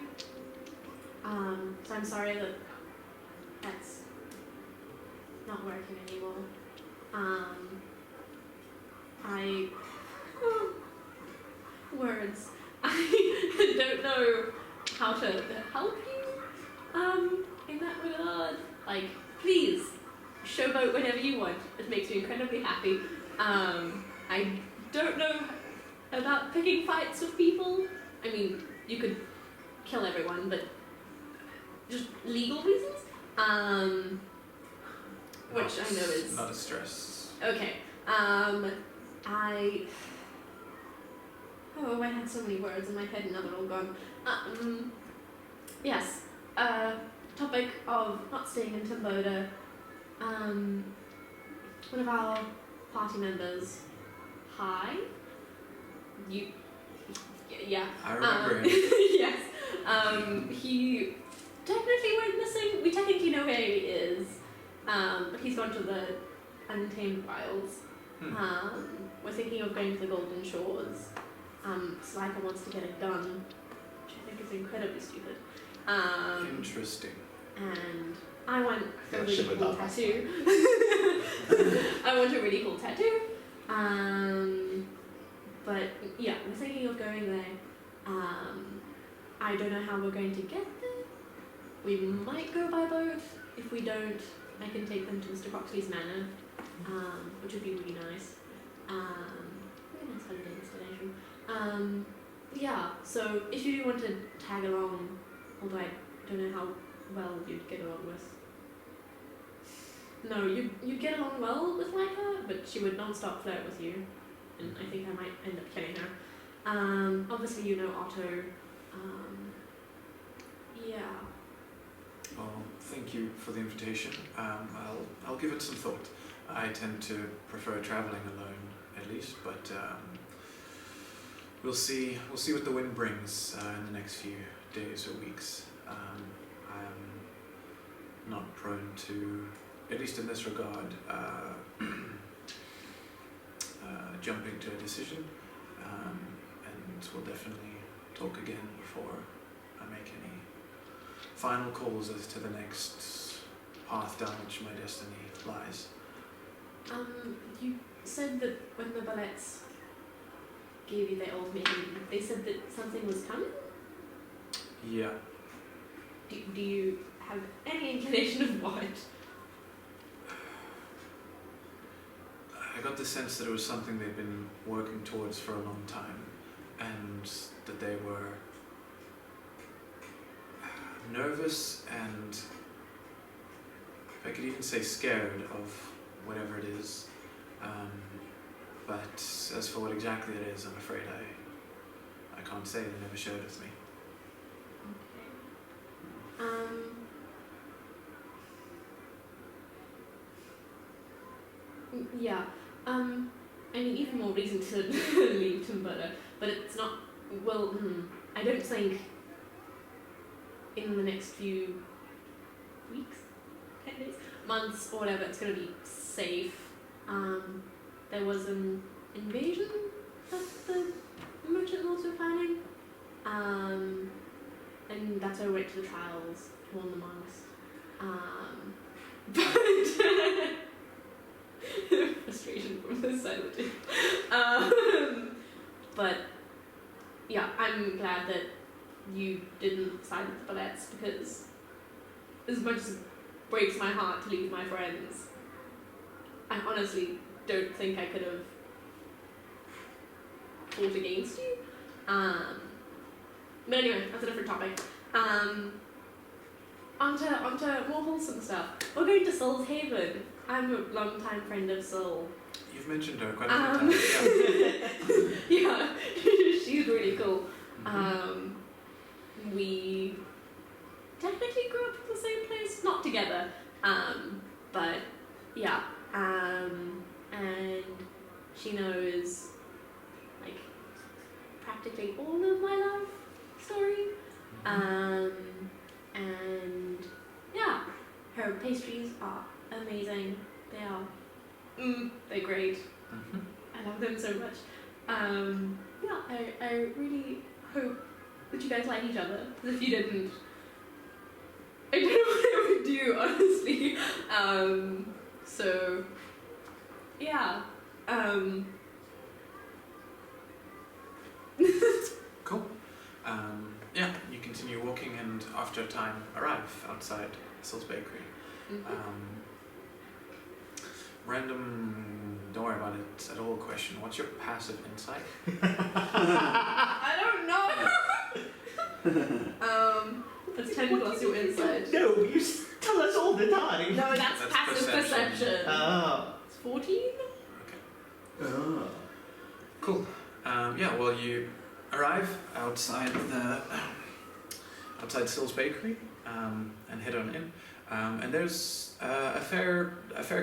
so I'm sorry that that's not working anymore. Words. I don't know how to help you in that regard. Like, please, showboat whenever you want. It makes me incredibly happy. I don't know about picking fights with people. I mean, you could kill everyone, but just legal reasons. which I know is not a stress. okay. I had so many words in my head and now they're all gone. Yes. Topic of not staying in Timboda. One of our party members. Hi. Yeah. I remember him. Yes. He technically went missing. We technically know where he is. But he's gone to the Untamed Wilds. We're thinking of going to the Golden Shores. Laika wants to get a gun, which I think is incredibly stupid. Interesting. And I want a really ship it cool up. tattoo. I want a really cool tattoo. But yeah, we're thinking of going there. I don't know how we're going to get there. We might go by boat. If we don't, I can take them to Mr. Croxley's manor, which would be really nice. Really nice holiday destination. Yeah, so if you do want to tag along, although I don't know how well you'd get along with. No, you'd get along well with Laika, but she would non-stop flirt with you, and I think I might end up killing her. Obviously you know Otto. Yeah. Well, thank you for the invitation. I'll give it some thought. I tend to prefer traveling alone, at least, but we'll see what the wind brings in the next few days or weeks. I am not prone to, at least in this regard, jumping to a decision, and we'll definitely talk again before I make any final calls as to the next path down which my destiny lies. You said that when the Ballets gave you their ultimatum, they said that something was coming? Yeah. Do you have any inclination of what? I got the sense that it was something they'd been working towards for a long time, and that they were nervous and, if I could even say, scared of whatever it is. But as for what exactly it is, I'm afraid I can't say. They never shared it with me. Yeah. I mean, even more reason to leave Timboda, but it's not. Well, I don't think in the next few weeks, 10 days, months, or whatever, it's going to be safe. There was an invasion that the merchant lords were planning, and that's why I went to the trials to warn the monks. But frustration from this side of it. But yeah, I'm glad that you didn't side with the Ballets, because as much as it breaks my heart to leave my friends, I honestly don't think I could have fought against you. But anyway, that's a different topic. Onto more wholesome stuff. We're going to Sol's Haven. I'm a long-time friend of Sol. You've mentioned her quite a few times. Yeah, she's really cool. We technically grew up in the same place, not together, but yeah, and she knows like practically all of my life story, and yeah, her pastries are amazing. They are, they're great. I love them so much. Yeah, I really hope that you guys like each other, because if you didn't, I don't know what I would do, honestly. So, yeah. Cool. Yeah, you continue walking, and after a time arrive outside Sol's Bakery. Random, don't worry about it at all question. What's your passive insight? I don't know. That's 10 plus your insight. No, you tell us all the time. No, that's passive perception. Perception. Ah. It's 14? Ah. Cool. Yeah, well, you arrive outside Sill's Bakery and head on in. And there's a fair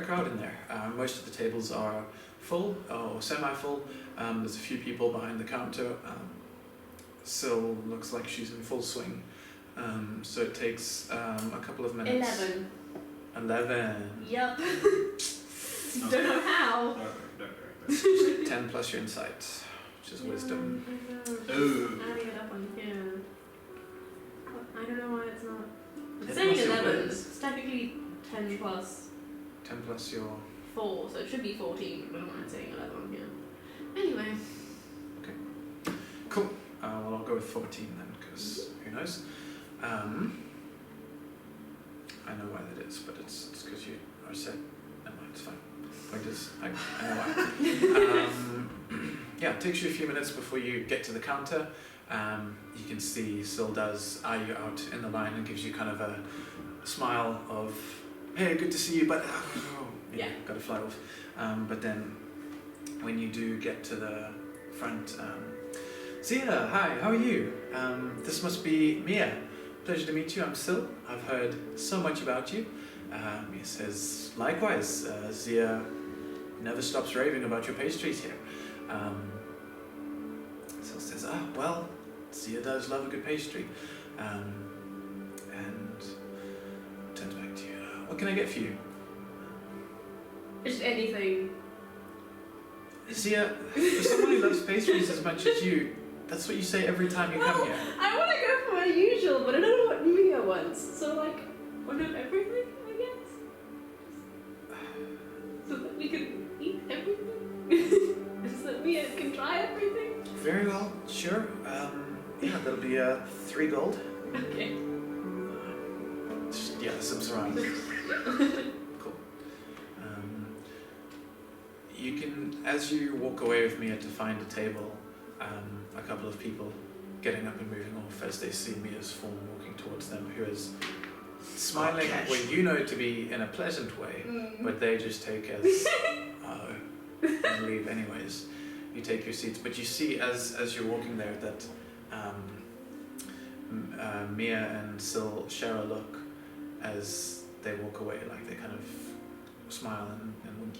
crowd in there. Most of the tables are full or semi-full. There's a few people behind the counter. Sill looks like she's in full swing. So it takes a couple of minutes. 11. Yup. Don't know how. 10 plus your insight, which is wisdom. Ooh. Adding it up on here. I don't know why it's not. It's 10 saying plus your 11. wits. It's technically 10 plus 10 plus your... 4, so it should be 14. I don't know why it's saying 11 on here. Anyway. Cool. Well, I'll go with 14 then, because who knows? I know why that is, but it's because you are set. Never mind, it's fine. Point is, I know why. Yeah, it takes you a few minutes before you get to the counter. You can see Sill does eye you out in the line and gives you kind of a smile of, hey, good to see you, but Yeah. gotta fly off. But then when you do get to the front, Zia, hi, how are you? This must be Mia. Pleasure to meet you, I'm Sill. I've heard so much about you. Mia says, likewise, Zia never stops raving about your pastries here. Sill says, well, Zia does love a good pastry. And turns back to you. What can I get for you? Just anything. Zia, for someone who loves pastries as much as you, that's what you say every time you come here. I want to go for my usual, but I don't know what Mia wants. So, like, one of everything, I guess? So that we can eat everything? So that Mia can try everything? Very well, sure. Yeah, that'll be 3 gold. Okay. Just, yeah, zips around. Cool. You can, as you walk away with Mia to find a table, a couple of people getting up and moving off as they see Mia's form walking towards them, who is smiling when you know to be in a pleasant way, but they just take as and leave anyways. You take your seats, but you see as you're walking there that Mia and Sill share a look as they walk away, like they kind of smile and wink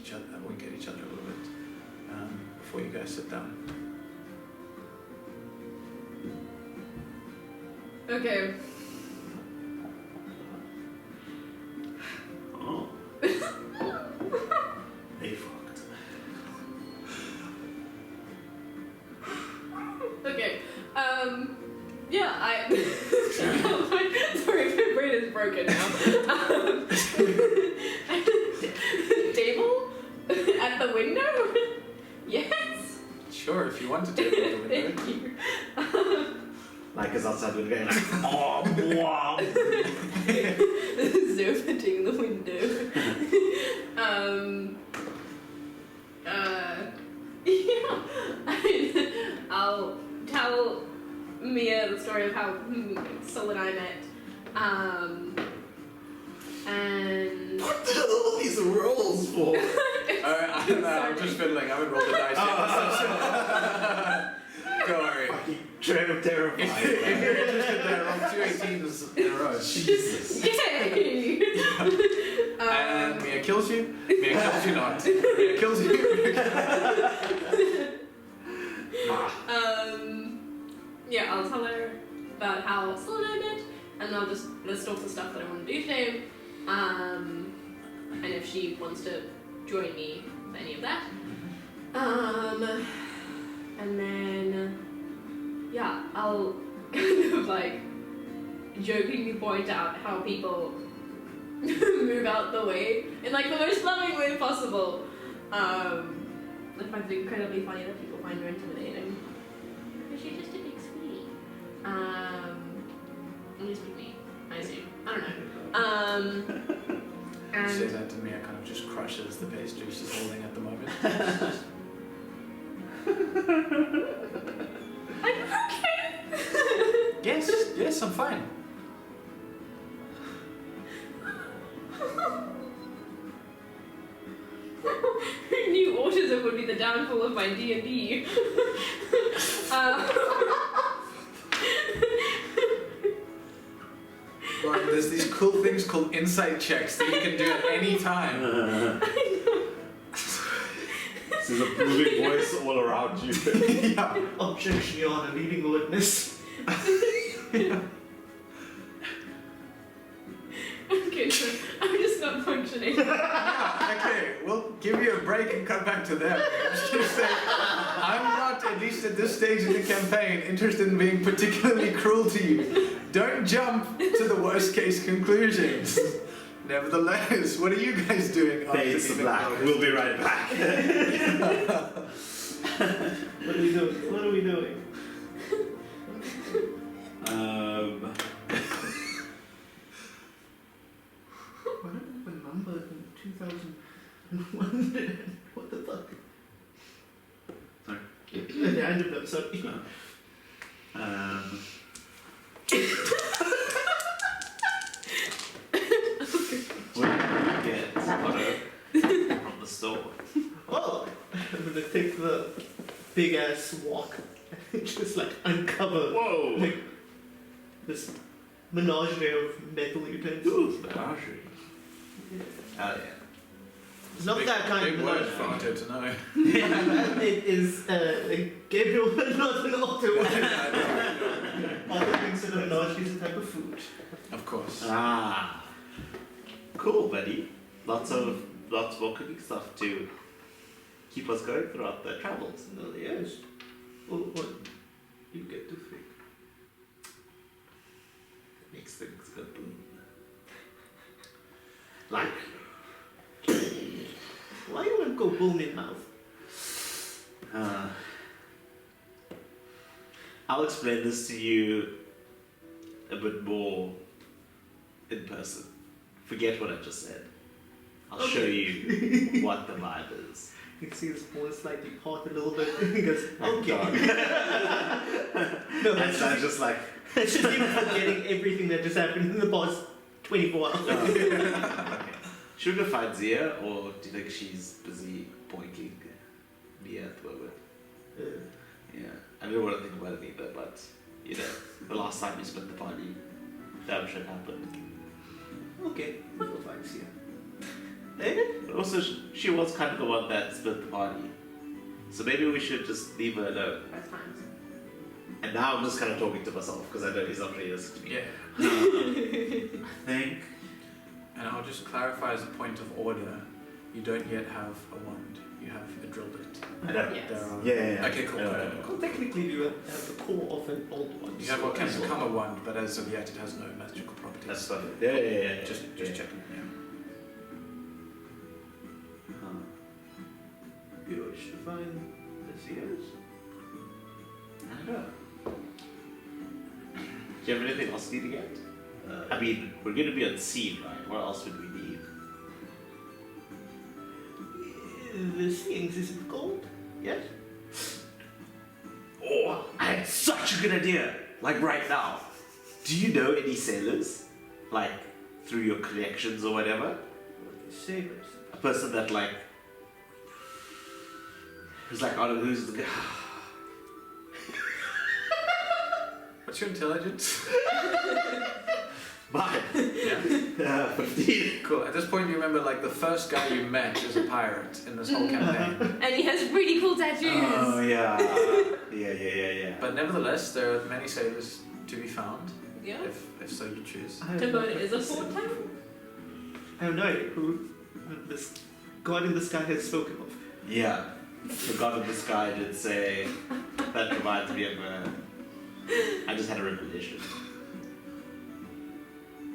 at each other a little bit before you guys sit down. Okay. Oh. They fucked. Okay. Yeah, sorry, my brain is broken now. Table? At the window? Yes? Sure, if you want to take it out the window. Thank you. Like, it's outside the going like, oh, wow. Zooming the window. Yeah. I'll tell Mia the story of how Sill and I met. And What the hell are all these rolls for? Alright, I don't know, I'm just fiddling. I would roll the dice. Don't worry. Fucking terrified. If you're interested there, roll 2 18s in a row. Jesus. yay! And Mia kills you. Mia kills you not. Mia kills you. Yeah, I'll tell her about how Sill and I met, and I'll just list off the stuff that I want to do today. And if she wants to join me for any of that. And then, yeah, I'll kind of like jokingly point out how people move out the way in like the most loving way possible. I find it incredibly funny that people find her intimidating. Because she's just a big sweetie. At least with me, I assume. I don't know. You say And that to Mia kind of just crushes the pastry she's holding at the moment. I'm okay. Yes, I'm fine. autism would be the downfall of my D&D. Right, there's these cool things called insight checks that you can do at any time. This is a proving voice all around you. Yeah. Objection, Your Honor, leading the witness. Okay, so I'm just not functioning. Yeah, okay, we'll give you a break and cut back to them. I'm just gonna say, I'm not, at least at this stage in the campaign, interested in being particularly cruel to you. Don't jump to the worst case conclusions. Nevertheless, what are you guys doing after Fades to leaving black. August? We'll be right back. What are we doing? What are we doing? Why don't I have a number in 2001? What the fuck? Sorry? A random number, sorry. What did you get, Otto, from the store? Oh, I'm gonna take the big ass walk and just like uncover Whoa! like this menagerie of metal utensils. Ooh, menagerie. Oh yeah. It's not Big- that kind big of word menagerie. for Otto to know. It is Gabriel, but not an Otto. Otto thinks that a menagerie is a type of food. Of course. Ah. Cool, buddy. Lots more cooking stuff to keep us going throughout the travels. No, yes. Well, what you get to think. Makes things good. Like, Why you wanna go boom in mouth? I'll explain this to you a bit more in person. Forget what I just said. I'll show you what the vibe is. You can see his voice slightly part a little bit. He goes, okay. God. No, And so I'm just like, it's just him forgetting everything that just happened in the past 24 hours. okay. Should we find Zia, or do you think she's busy boinking me at the moment? Yeah, I don't want to think about it either, but you know, the last time we split the party, that shit happened. Okay, we'll find Sia. But also, she was kind of the one that split the party, so maybe we should just leave her alone. That's fine. And now I'm just kind of talking to myself because I know he's not really listening to me. Yeah. I think. And I'll just clarify as a point of order, you don't yet have a wand. You have a drill bit. I don't. Yes. There are... Yeah. Okay, cool. Well, technically, you have the core of an old one. You have what can become a wand, but as of yet it has no magical properties. That's perfect. Yeah. Just checking. Yeah. You should find the Sias. I don't know. Do you have anything else you need to get? I mean, we're going to be on scene, right? What else would we need? The things, is it gold? Yes? Oh, I had such a good idea. Like right now. Do you know any sailors? Like, through your connections or whatever? Sailors. A person that like... who's like, I don't know, who's the guy... What's your intelligence? Mine. Yeah. 15. Cool. At this point, you remember like the first guy you met is a pirate in this whole campaign. And he has really cool tattoos. Oh, yeah. Yeah. But nevertheless, there are many sailors to be found, Yeah. if so you choose. Timber is a port town. I have no idea who this god in the sky has spoken of. Yeah. The god of the sky did say that reminds me of I just had a revelation.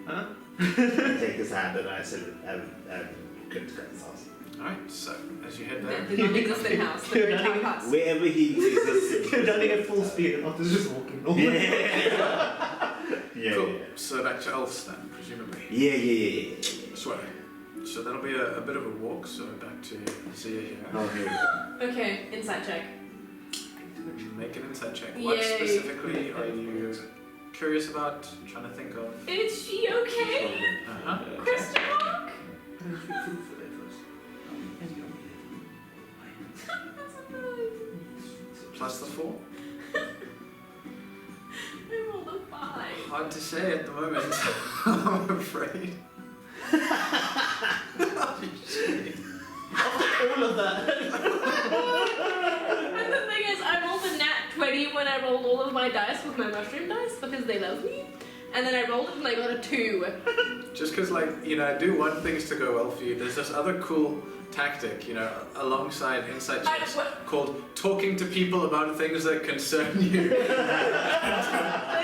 Huh? I take his hand and I said, I'm going to Greg's house. Alright, so as you head there, The non-existent house, the very top house. Wherever he exists. You're running at full speed and Otto's just walking normal. Yeah. cool. So back to Elves then, presumably. Yeah. Swear. So that'll be a bit of a walk, so back to Zia here. Oh, here we go. Okay, insight check. Make an insight check. What Yay. specifically are you curious about, trying to think of? Is she okay? Uh-huh. Question mark? I don't speak food for that first. plus the 4? I rolled a 5. Hard to say at the moment, I'm afraid. All of that. And the thing is, I rolled a nat 20 when I rolled all of my dice with my mushroom dice because they love me. And then I rolled it and I got a 2. Just because, like, you know, I do want things to go well for you. There's this other cool tactic, you know, alongside insight checks called talking to people about things that concern you.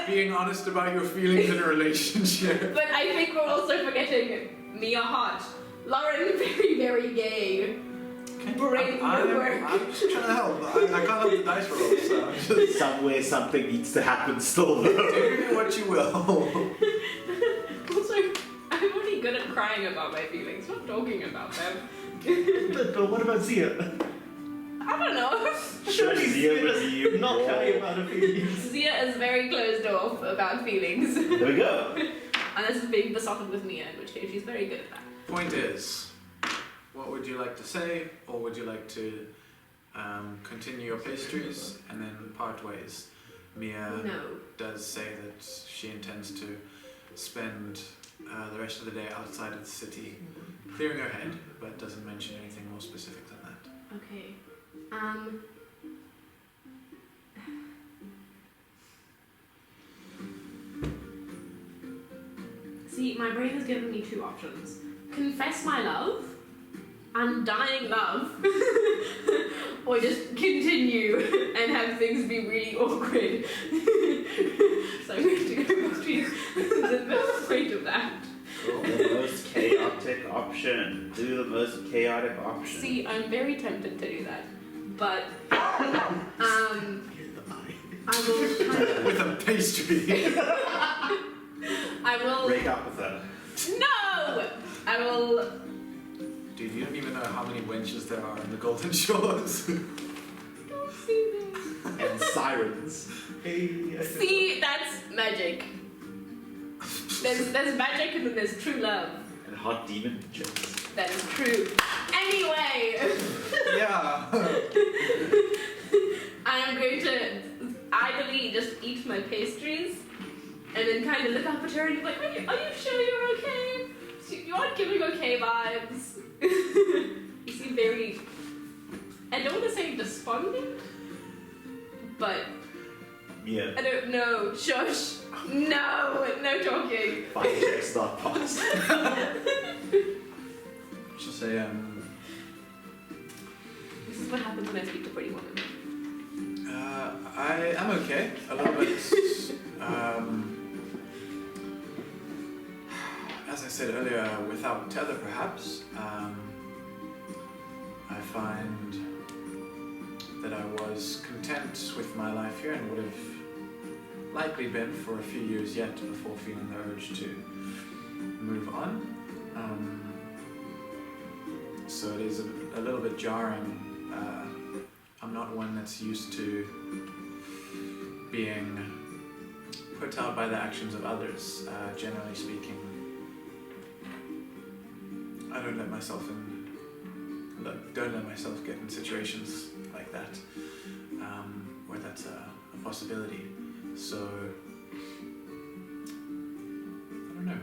Being honest about your feelings in a relationship. But I think we're also forgetting Mia hot. Lauren very, very gay. Brain work. I'm just trying to help. I can't help the dice roll, so I'm just... Somewhere something needs to happen still though. Do what you will. Also, I'm only good at crying about my feelings, not talking about them. But what about Zia? I don't know. Surely Zia would be not raw. caring about her feelings. Zia is very closed off about feelings. There we go. Unless it's being besotted with Mia, in which case she's very good at that. Point is, what would you like to say, or would you like to continue your pastries and then part ways? Mia No. does say that she intends to spend the rest of the day outside of the city, clearing her head, but doesn't mention anything more specific than that. Okay. See, my brain has given me 2 options. Confess my love, undying love, or just continue and have things be really awkward. So I'm going to go between the middle point of that. The most chaotic option. Do the most chaotic option. See, I'm very tempted to do that, but I will kind of, With a pastry. I will. Break up with her. No! I will. Dude, you don't even know how many wenches there are in the Golden Shores. Don't see this. And sirens. Hey, See, that's magic. There's magic and then there's true love. And hot demon chicks. That is true. Anyway, Yeah. I'm going to idly just eat my pastries and then kind of look up at her and be like, are you sure you're okay? You aren't giving okay vibes. You seem very, I don't want to say despondent, but Yeah. I don't know. Shush. No talking. Fine check's not passed. She'll say, This is what happens when I speak to pretty women. I am okay. A little bit, as I said earlier, without tether perhaps. I find that I was content with my life here and would have likely been for a few years yet before feeling the urge to move on. So it is a little bit jarring. I'm not one that's used to being put out by the actions of others, generally speaking. I don't let myself get in situations like that, where that's a possibility. So, I don't know.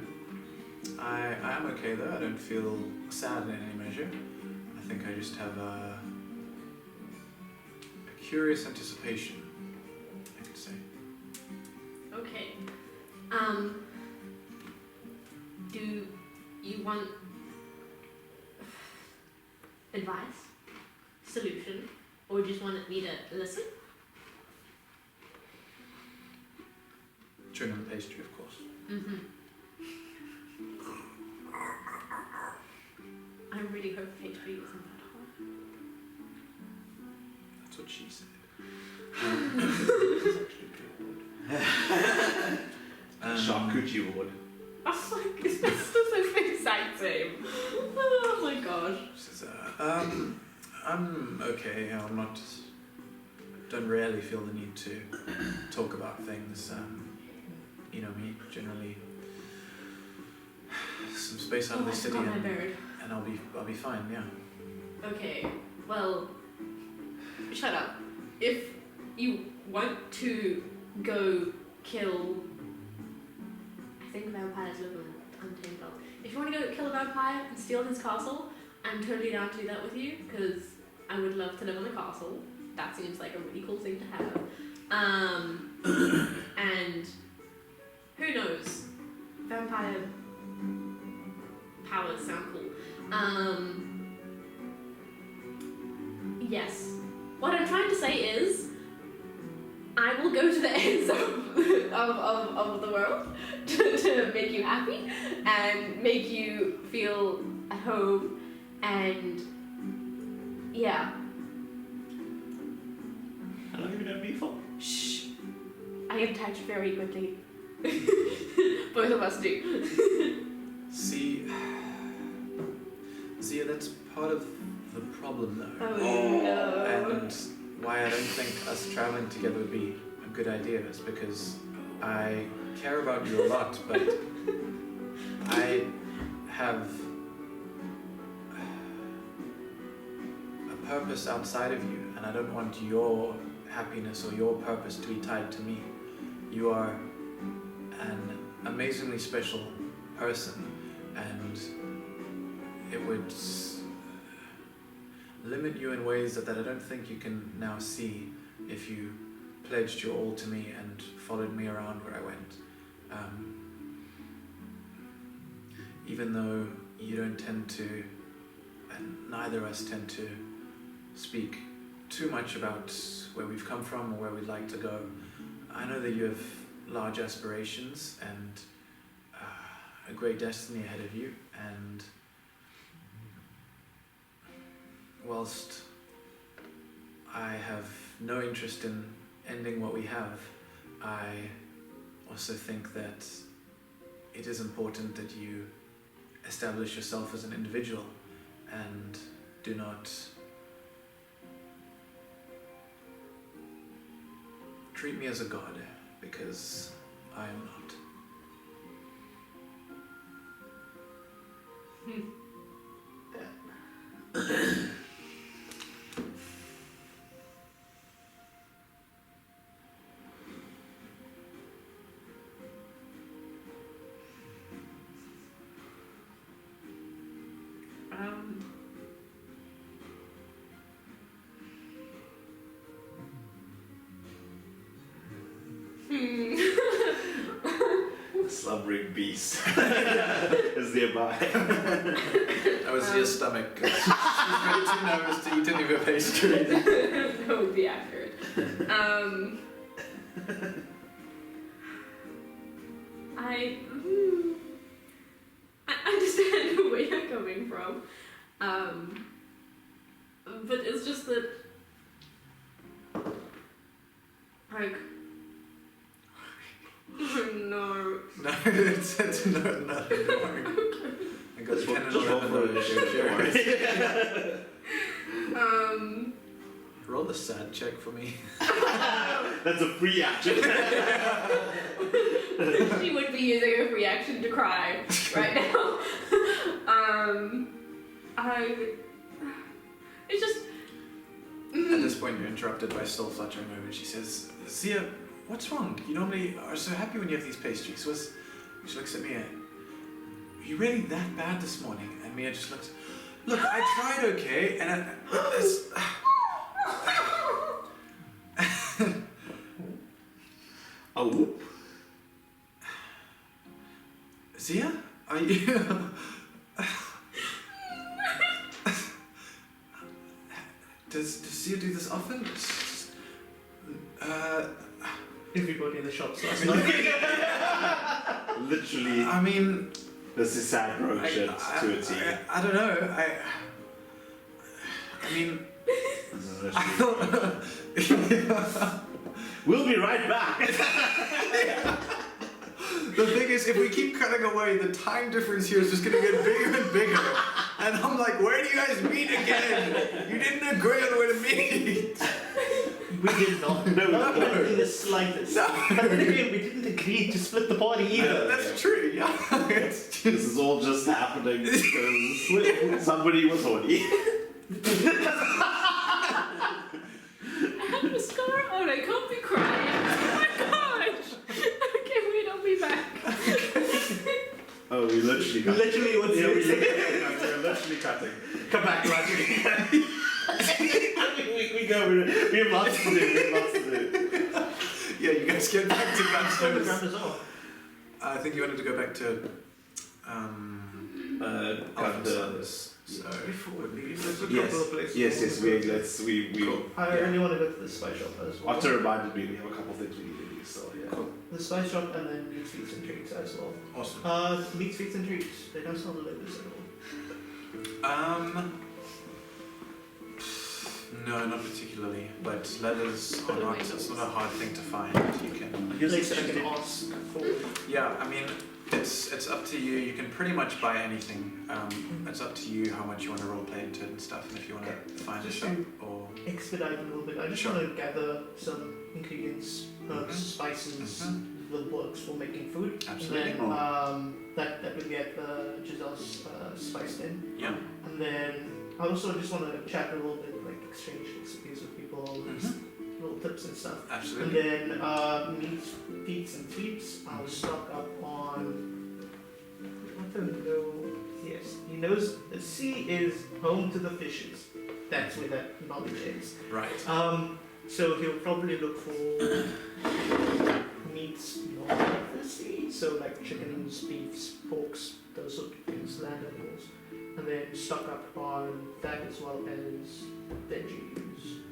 I am okay though. I don't feel sad in any measure. I think I just have a curious anticipation, I could say. Okay. Do you want advice, solution, or just want me to listen? Chewing on the pastry, of course. Mm-hmm. I really hope pastry isn't that hard. That's what she said. Charcuterie board. Oh my goodness, that's the exact same. Oh my gosh. She says, I'm okay. I'm not. Don't really feel the need to talk about things. You know me, generally. Some space out of the city, I forgot my bird. and I'll be fine. Yeah. Okay, well, shut up. If you want to go kill. I think vampires live in untamed world. If you want to go kill a vampire and steal his castle, I'm totally down to do that with you because I would love to live on a castle. That seems like a really cool thing to have. And who knows? Vampire powers sound cool. Yes. What I'm trying to say is, I will go to the ends of the world to make you happy and make you feel at home and yeah. How long have you known me for? Shh. I attach very quickly. Both of us do. See, that's part of the problem though. Oh no. And why I don't think us traveling together would be a good idea is because I care about you a lot, but I have a purpose outside of you, and I don't want your happiness or your purpose to be tied to me. You are an amazingly special person, and it would limit you in ways that I don't think you can now see if you pledged your all to me and followed me around where I went. Even though you don't tend to, and neither of us tend to, speak too much about where we've come from or where we'd like to go, I know that you have large aspirations and a great destiny ahead of you, and whilst I have no interest in ending what we have, I also think that it is important that you establish yourself as an individual and do not treat me as a god, because I am not. The slumbering beast is nearby. That was your stomach. She's really too nervous to eat any of your pastries. That would be accurate. I understand where you're coming from, but it's just that, like, oh no. No, it's not annoying. I got 10 and 11 Roll the sad check for me. That's a free action. She would be using a free action to cry right now. It's just. At this point, you're interrupted by Soul fluttering over, and she says, "Zia, what's wrong? You normally are so happy when you have these pastries." She looks at Mia. Are you really that bad this morning? And Mia just looks. Look, I tried, okay, and Oh. Zia, are you? Does Zia do this often? Everybody in the shop's last Literally. I mean, this is sad bro shit to a T. I don't know. I mean, I thought. We'll be right back. The thing is, if we keep cutting away, the time difference here is just going to get bigger and bigger. And I'm like, where do you guys meet again? You didn't agree on where to meet. We did not. No, Not in the slightest. No. But then again, we didn't agree to split the party either. That's true, yeah. It's This just... is all just happening because somebody was horny. I have a scar Oh, they can't be crying. Oh my gosh. Okay, wait, I'll be back. Oh, we literally cut. Literally what's We're next? literally cutting. Come back, literally. we go. We have lots to do. Yeah, you guys get back to The Gunstoners. ground is off. I think you wanted to go back to Alpha's. So Before would be there's a Yes, couple of places. yes. We. Cool. I really want to go to the spice shop as well. Otto reminded me we have a couple of things we need to do. So yeah. Cool. The spice shop and then meat, sweets and treats as well. Awesome. Meat, sweets and treats. They don't sell the leathers at all. No, not particularly. But leathers are not. It's not a hard thing to find. You can. They said I can ask for. Yeah, I mean, it's up to you. You can pretty much buy anything. It's up to you how much you want to roleplay into it and stuff, and if you want to find a Just shop to or. Expedite a little bit. I just Sure. want to gather some ingredients, herbs, Mhm. spices, the works for making food. Absolutely. And then that would get Giselle's spiced in. Yeah. And then I also just want to chat a little bit, like exchange recipes with people, little tips and stuff. And Absolutely. then meat, feeds and tweets, I'll stock up on. I don't know. Yes, he knows the sea is home to the fishes. That's where that knowledge is. Right. So he'll probably look for meats not of the sea, so like chickens, beefs, porks, those sort of things, land animals, and then stock up on that as well as veggies,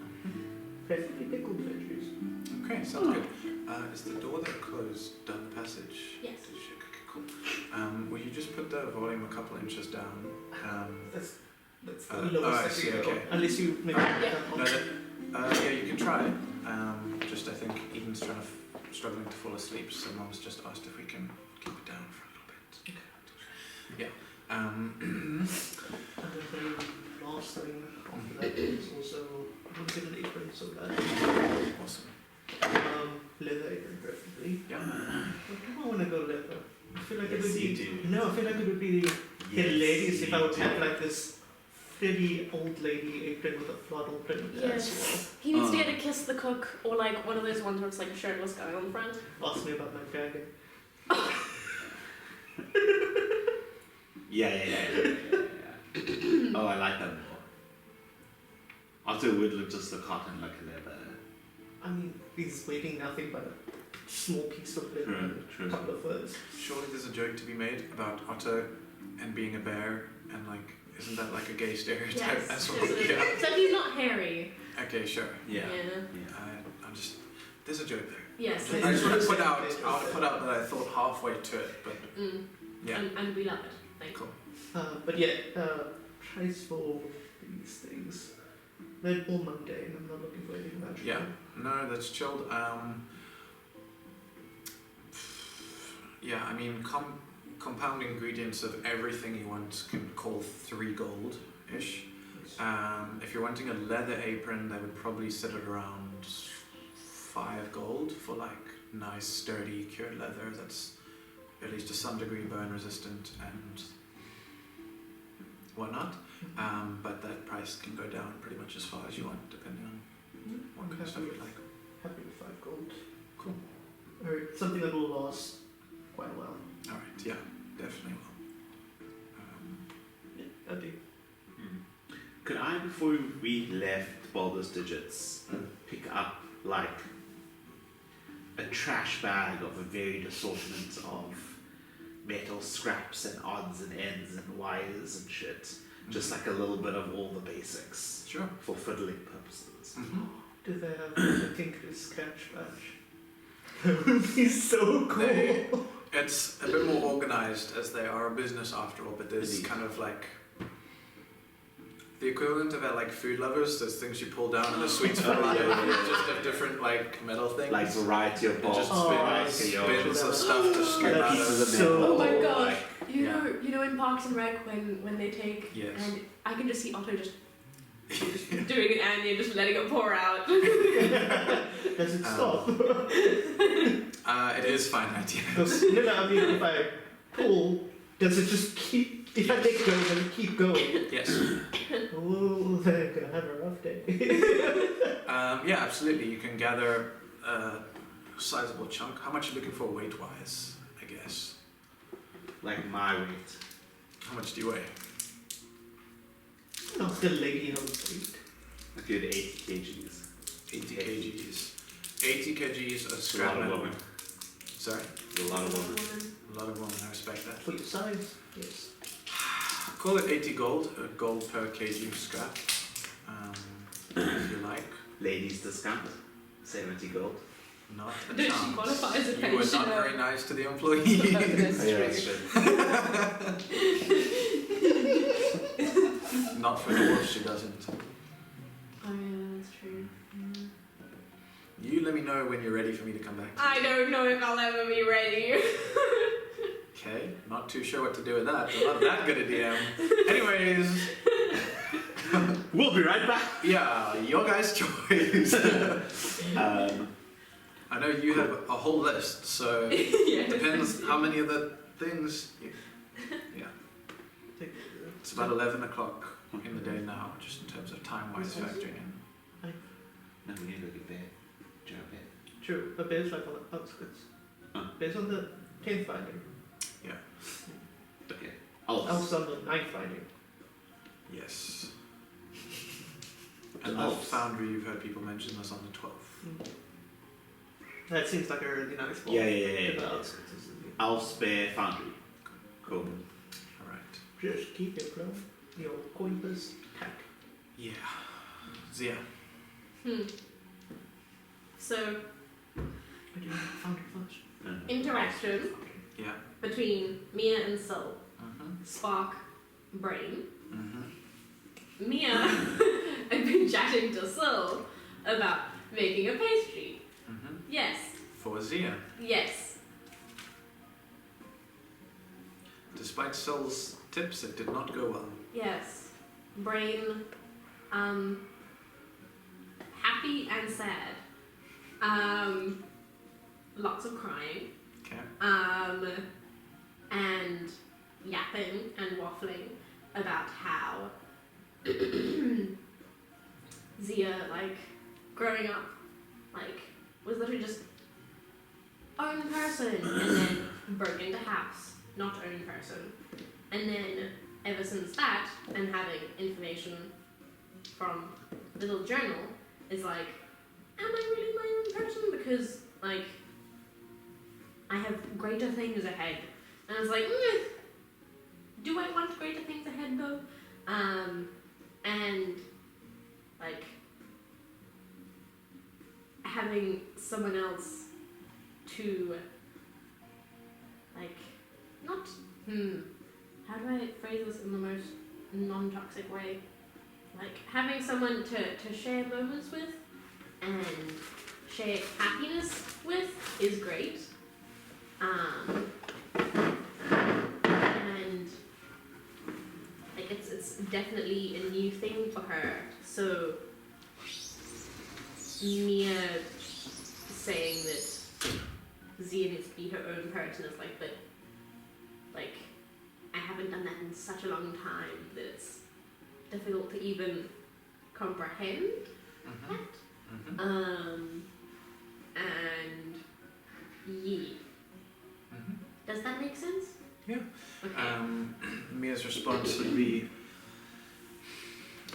preferably pickled veggies. Okay, sounds good. Is the door that closed down the passage? Yes. Okay, cool. Will you just put the volume a couple inches down? That's the I lowest see, I can go. okay. Unless you maybe No, yeah, you can try it. Just I think Eden's struggling to fall asleep, so Mom's just asked if we can keep it down for a little bit. Yeah. And then the last thing after that is also I want to get an apron so bad. Awesome. Leather apron preferably. Yeah. Why do I want to go leather? I feel like it Yes, would you be. do. No, I feel like it would be Yes, hilarious if I would you have do. like this pretty old lady apron with a floral print as Yes. He needs to get a kiss the cook, or like one of those ones where it's like a shirtless guy on the front. well. Ask me about my dragon. Yeah. Oh, I like that more. Otto would look just a cotton like a leather. I mean, he's waiting nothing but a small piece of leather and True. a couple of furs. Surely there's a joke to be made about Otto and being a bear, and like, isn't that like a gay stereotype Yes. as well? Yes, Yeah. Except he's not hairy. Okay, sure. Yeah. I'm just. There's a joke there. Yes. I just want to put out. I want to put out that I thought halfway to it, but yeah. And we love it. Thank you. Cool. But yeah, price for these things. They're all mundane. I'm not looking for anything magical. Yeah. No, that's chilled. Yeah, I mean, compound ingredients of everything you want can call 3 gold ish. If you're wanting a leather apron, they would probably sit at around 5 gold for like nice, sturdy, cured leather that's at least to some degree burn resistant and whatnot. But that price can go down pretty much as far as you want, depending on what kind of stuff you like. Happy with 5 gold. Cool. Or something that will last quite a while. All right. Yeah, definitely will. Yeah, I do. Could I, before we left Baldur's Digits, pick up like a trash bag of a varied assortment of metal scraps and odds and ends and wires and shit? Just like a little bit of all the basics Sure. for fiddling purposes. Do they have a Tinker's Scratch badge? That would be so cool. They- It's a bit more organized as they are a business after all, but there's Indeed. kind of like the equivalent of like food lovers, those things you pull down in the sweets for Oh, yeah. just of different like metal things. Like variety of And balls, just variety of bins of stuff to scoop That's out pieces of of. so- metal. Oh my gosh. like- You know in Parks and Rec when they take Yes. and I can just see Otto just doing an Andy and just letting it pour out. Does it stop? It is finite, yeah. No, I mean, if I pull, does it just keep, if I let go, does it keep going? Yes. Oh, they're gonna have a rough day. Yeah, absolutely. You can gather a sizable chunk. How much are you looking for weight-wise, I guess? Like my weight. How much do you weigh? Not the lady on weight. A good 80 kgs. 80 kgs. 80 kgs of A scrap lot of metal. woman. Sorry? A lot of woman. A lot of women, I respect that. For your size, yes. Call it 80 gold, gold per kg of scrap, if you like. Ladies discount. 70 gold. Not a Does she chance. qualify as a You were not pensioner? very nice to the employees. That's true. Not for the wolf, she doesn't. Oh yeah, that's true. Yeah. You let me know when you're ready for me to come back to I you. don't know if I'll ever be ready. Okay, not too sure what to do with that. I'm not that good at DM. Anyways, We'll be right back. yeah, your guys' choice. I know you have a whole list, so Yeah. depends how many of the things. Yeah, Take it's about 11 o'clock in the day now, just in terms of time-wise factoring in. No, we need to look at bed. Do you have bed? True, but Bear's like on the outskirts. Bear's on the 10th finding. Okay. I'll Elf's on the 9th finding. Yes. And the Elves. foundry, you've heard people mention this on the 12th. That seems like a really nice one. Yeah. To the outskirts, isn't it? I'll spare foundry. Cool. Alright. Just keep your coinless tack. Yeah. Zia. So, I do foundry first. interaction Yeah. between Mia and Sil. Mm-hmm. Spark, brain. Mm-hmm. Mia had been chatting to Sil about making a pastry. Mm-hmm. Yes, For Zia. yes. Despite Sil's tips, it did not go well. Yes. Brain, happy and sad. Lots of crying. Okay. And yapping and waffling about how Zia, like, growing up, like, was literally just own person and then broke into house, not own person. And then ever since that, and having information from the little journal, is like, am I really my own person? Because, like, I have greater things ahead. And I was like, do I want greater things ahead though? And, like, having someone else to, like, not, how do I phrase this in the most non-toxic way? Like, having someone to share moments with and share happiness with is great. And, like, it's definitely a new thing for her. So, Mia saying that Zia needs to be her own person is like, but, like, I haven't done that in such a long time that it's difficult to even comprehend Mm-hmm. that. Mm-hmm. And yeah. Mm-hmm. Does that make sense? Yeah. Okay. Mia's response would be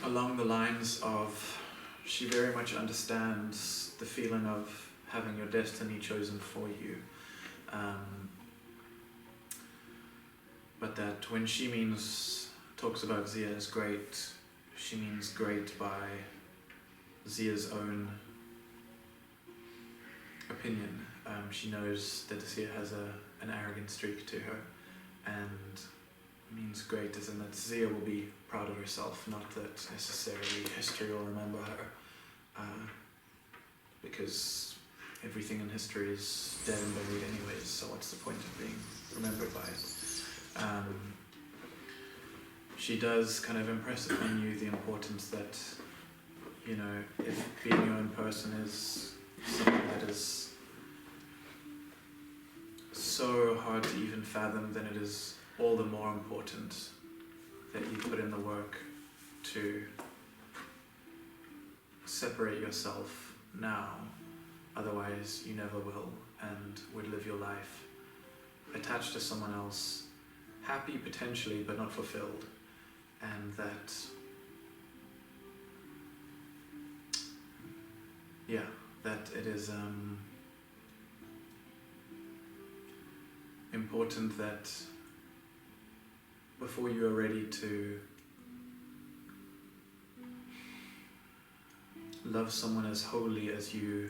along the lines of she very much understands the feeling of having your destiny chosen for you. But that when she talks about Zia as great, she means great by Zia's own opinion. She knows that Zia has an arrogant streak to her, and means great as in that Zia will be proud of herself, not that necessarily history will remember her, because everything in history is dead and buried anyways, so what's the point of being remembered by it? She does kind of impress upon you the importance that, you know, if being your own person is something that is so hard to even fathom, then it is all the more important that you put in the work to separate yourself now, otherwise you never will, and would live your life attached to someone else, happy potentially but not fulfilled, and that it is important that before you are ready to love someone as wholly as you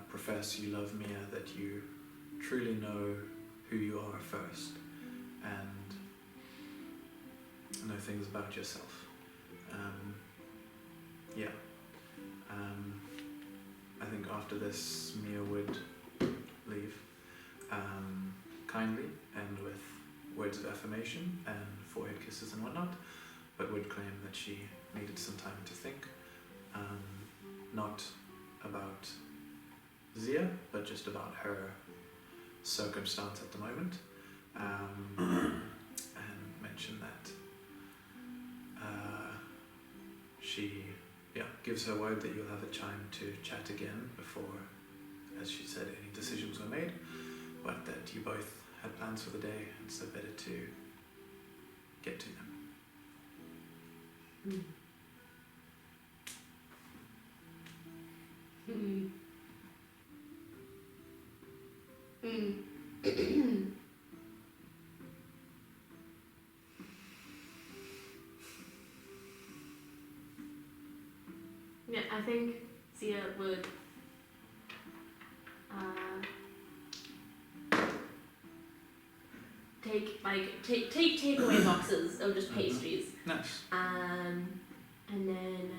profess you love Mia, that you truly know who you are first and know things about yourself. I think after this Mia would leave kindly and with words of affirmation and forehead kisses and whatnot, but would claim that she needed some time to think, not about Zia, but just about her circumstance at the moment, and mentioned that she gives her word that you'll have a time to chat again before, as she said, any decisions were made, but that you both had plans for the day, and so better to get to them. Yeah, I think Zia would take away boxes of just pastries. Nice. And then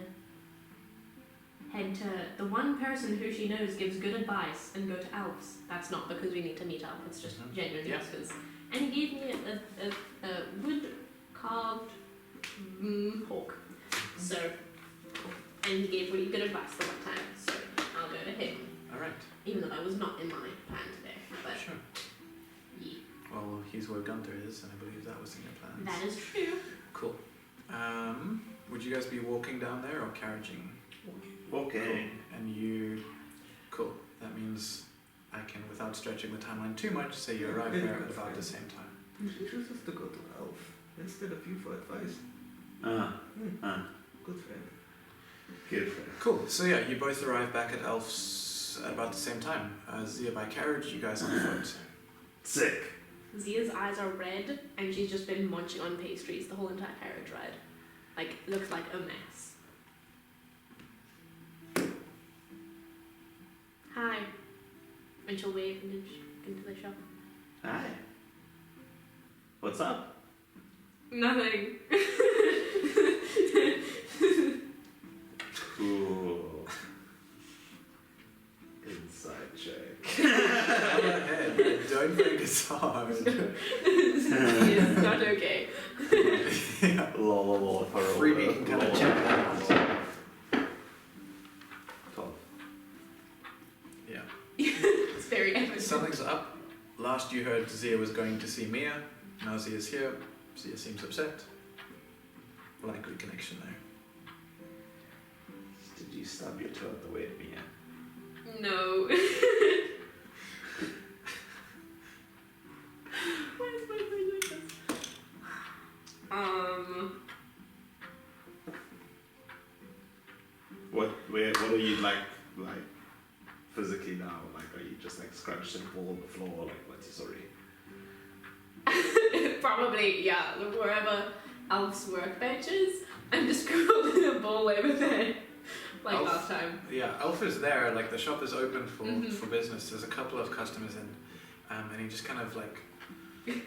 head to the one person who she knows gives good advice and go to Elves. That's not because we need to meet up, it's just genuinely because. And he gave me a wood carved hawk. So, and he gave really good advice the one time, so I'll go to him. Alright. Even though that was not in my plan today. But Sure. yeah. Well, he's where Gunther is, and I believe that was in your plans. That is true. Cool. Would you guys be walking down there or carriaging? Okay. Cool. And you... Cool. That means I can, without stretching the timeline too much, say you arrive there at about the same time. She chooses to go to Elf instead of you for advice. Good friend. Good friend. Cool. So yeah, you both arrive back at Elf's at about the same time. Zia by carriage, you guys on foot. Sick. Zia's eyes are red, and she's just been munching on pastries the whole entire carriage ride. Like, looks like a mess. Hi. And she'll wave into the shop. Hi. What's up? Nothing. Cool. Inside check. Go ahead. Don't think it's hard. It's not okay. Yeah. Lol. Freebie can kind of check that out. 12. Yeah. It's very evident. Something's up. Last you heard, Zia was going to see Mia. Now Zia's here. Zia seems upset. Likely connection there. Did you stub your toe at the way at Mia? No. Why is my brain like this? What are you like physically now? Like, are you just like scrunched and fall on the floor? Like, what's your story? Probably, yeah. Wherever Elf's workbench is, I'm just curled in a ball over there. Like Elf, last time. Yeah, Elf is there. Like the shop is open for business. There's a couple of customers in, and he just kind of like he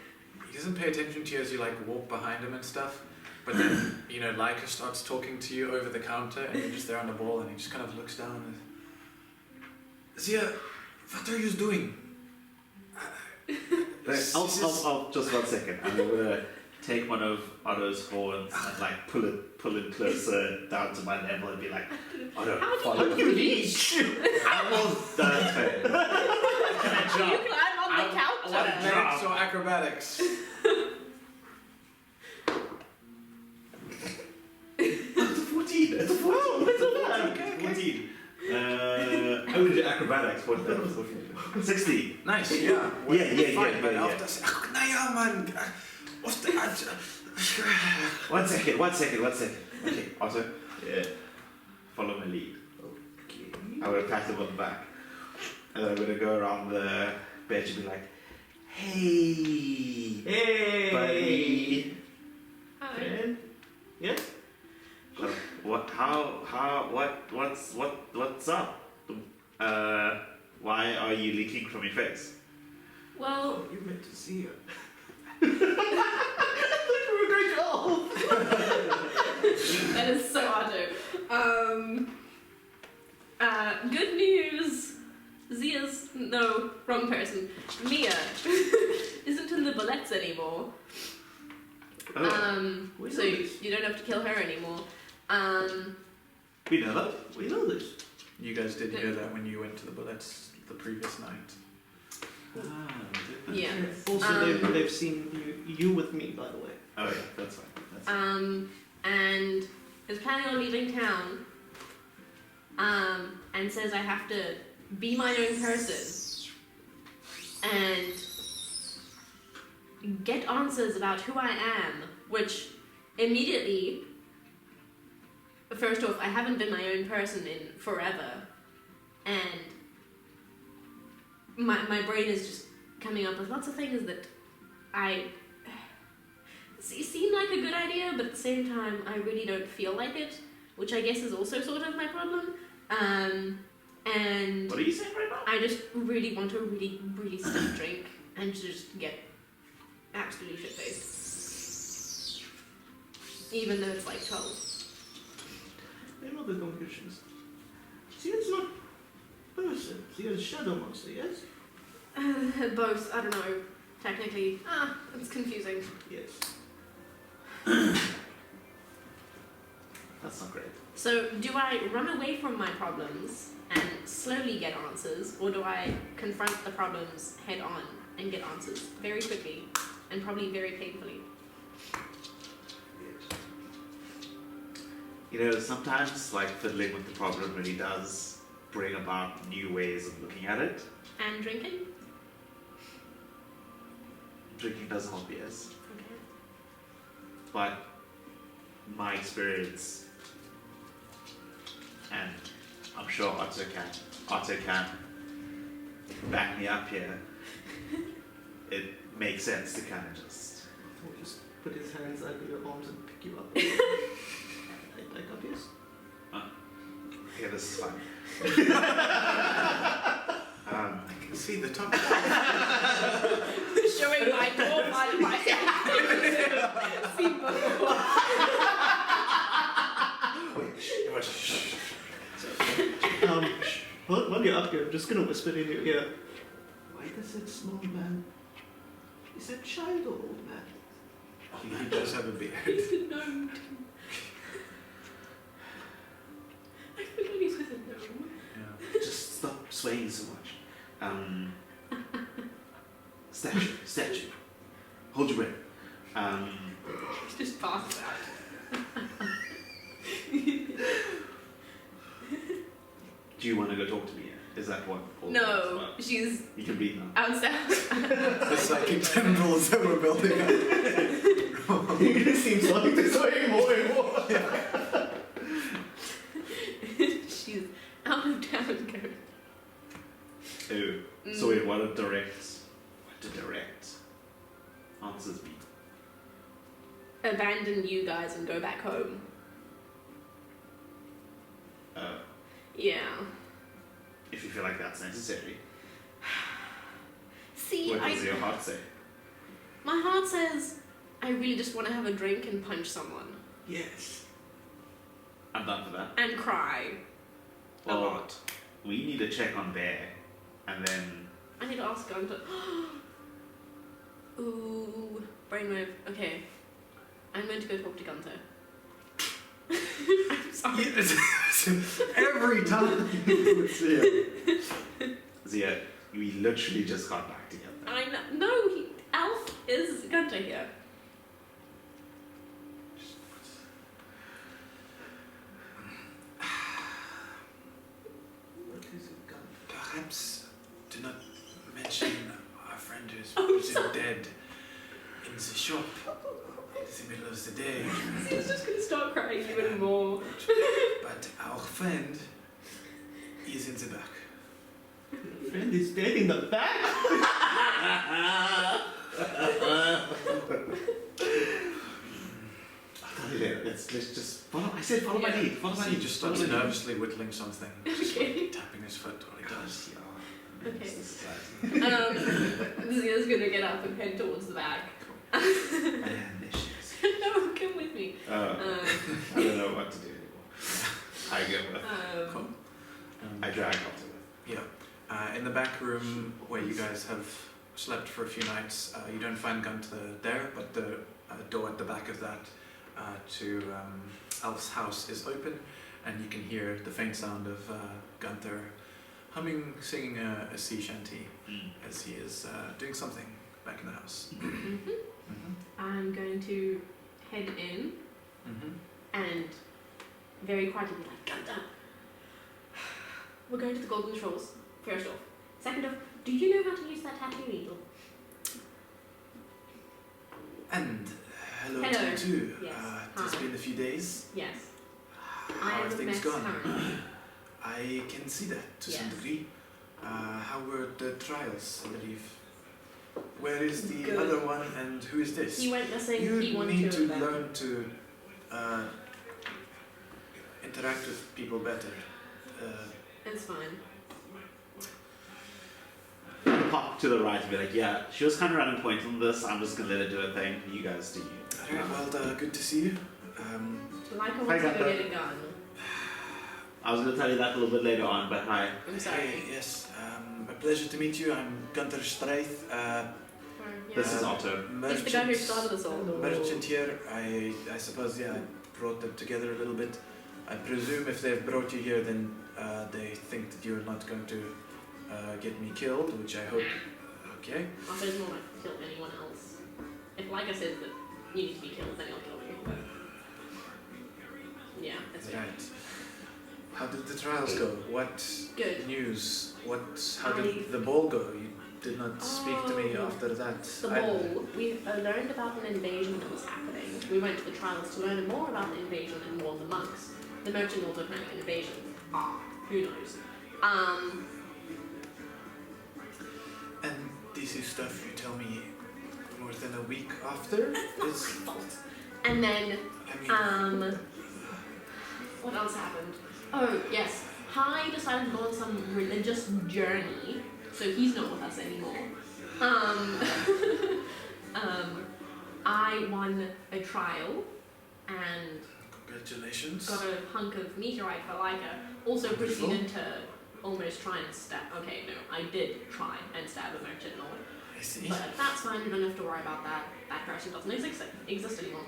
doesn't pay attention to you as you like walk behind him and stuff. But then Laika starts talking to you over the counter, and you're just there on the ball, and he just kind of looks down and Zia, what are you doing? I'll just 1 second. I'm gonna take one of Otto's horns and like pull it closer down to my level and be like, Otto, follow me. I will. That's fair. Can I You jump? climb on the couch. I wanna Athletics or acrobatics? It's a 14. It's a 14. Oh, it's a 14. Okay. 14. It's 60. Nice, yeah. Yeah, Fine, but yeah. after say, "Ach, naja, Mann. What's the answer?" 1 second. Okay, Otto, Yeah. follow my lead. Okay. I'm gonna pat him on the back. And then I'm gonna go around the bench and be like, hey, Hey. buddy. Hi. Friend. Yes. What's up? Why are you leaking from your face? Well, You meant to see her. I thought you were going to that is so Otto. Good news. No, wrong person. Mia isn't in the ballets anymore. We So know this. you don't have to kill her anymore. We know that. We know this. You guys did hear that when you went to the bullets the previous night. Yeah. Also, they've seen you with me, by the way. Oh yeah, that's fine. That's fine. And is planning on leaving town. And says I have to be my own person and get answers about who I am, which immediately, first off, I haven't been my own person in forever, and my brain is just coming up with lots of things that I seem like a good idea, but at the same time, I really don't feel like it, which I guess is also sort of my problem. And What are you saying right now? I just really want to really stiff drink and just get absolutely shit-faced. Even though it's like 12. I know the conditions. See, it's not person. See, it's shadow monster, yes? Both, I don't know, technically. It's confusing. Yes. That's not great. So, do I run away from my problems and slowly get answers, or do I confront the problems head on and get answers very quickly and probably very painfully? You know, sometimes like fiddling with the problem really does bring about new ways of looking at it. And drinking? Drinking does help, yes. Okay. But my experience, and I'm sure Otto can back me up here, it makes sense to kind of just... He'll just put his hands under your arms and pick you up. Like up, yes? Okay, this is fine. I can see the top. Showing my door my see before. While you're up here, I'm just gonna whisper in your ear. Why does it small man? Is that child or old man? He does have a beard. He's a gnome. I forgot he's with a gnome. Yeah. Just stop swaying so much. Statue. Hold your breath. He's just passed out. Do you want to go talk to me? Is that what? No, she's You can breathe now. outside. The psychic tendrils that we're building up. It seems like this way more and more. She's out of town going. Oh, so wait, what do direct answers be? Abandon you guys and go back home. Yeah. If you feel like that's necessary. See, What does your heart say? my heart says I really just want to have a drink and punch someone Yes. I'm done for that. and cry a Well, lot. we need to check on Bear, and then I need to ask Gunter. Ooh, brainwave. Okay, I'm going to go talk to Gunter. I'm sorry. Every time you would see it. Zia, we literally just got back together. I know. No, Alf is Gunter here. What is it gun? perhaps do not mention our friend who's Oh, presumed dead in the shop in the middle of the day. He's just gonna start crying even more. But our friend is in the back. Friend is dead in the back? Let's just follow. I said follow my Yeah. lead. Follow my So lead. he just starts follow my lead. nervously whittling something, just Okay. tapping his foot while he does. Okay. This is Zia's gonna get up and head towards the back. and there she is. No, come with me. I don't know what to do anymore. I go with. Cool. I drag Otto with. Yeah. In the back room where you guys have slept for a few nights, you don't find Gunther there, but the door at the back of that to Alf's house is open, and you can hear the faint sound of Gunther humming, singing a sea shanty as he is doing something back in the house. I'm going to head in and very quietly be like, Gunther, we're going to the Golden Shores, first off. Second off, do you know how to use that tattoo needle? And hello, Hello. to you too. Yes. It's Hi. been a few days. Yes. How I are am the things best gone? currently. I can see that to some Yes. degree. How were the trials, I believe? Where is the Good. other one, and who is this? He went missing, You he won need two to of them. learn to interact with people better. It's fine. Pop to the right and be like, yeah, she was kind of running point on this. I'm just gonna let her do her thing. You guys do you. Alright, well, good to see you. Laika wants to go Gunther. get a gun. I was gonna tell you that a little bit later on, but hi. I'm sorry. Hey, yes, a pleasure to meet you. I'm Gunther Streith, This is Yeah. Otto. He's merchant. the guy who started us all. Merchant here. I suppose, yeah, I brought them together a little bit. I presume if they've brought you here, then they think that you're not going to get me killed, which I hope. Okay. Otto's more like to kill anyone else. If Laika says that you need to be killed, then he'll kill you. But yeah, that's right. Right. How did the trials go? What Good. news? How did the ball go? You did not speak to me Oh. after that. The ball, we learned about an invasion that was happening. We went to the trials to learn more about the invasion and warn the monks. The merchant also planning an invasion. Who knows? And this is stuff you tell me more than a week after? That's not It's, my fault. And then, I mean, what else happened? Oh, yes. Hai decided to go on some religious journey, so he's not with us anymore. I won a trial and congratulations. got a hunk of meteorite for Laika. Also Wonderful. proceeded to almost try and stab. Okay, no, I did try and stab a merchant and all. I see. But that's fine, we don't have to worry about that. That person doesn't exist anymore.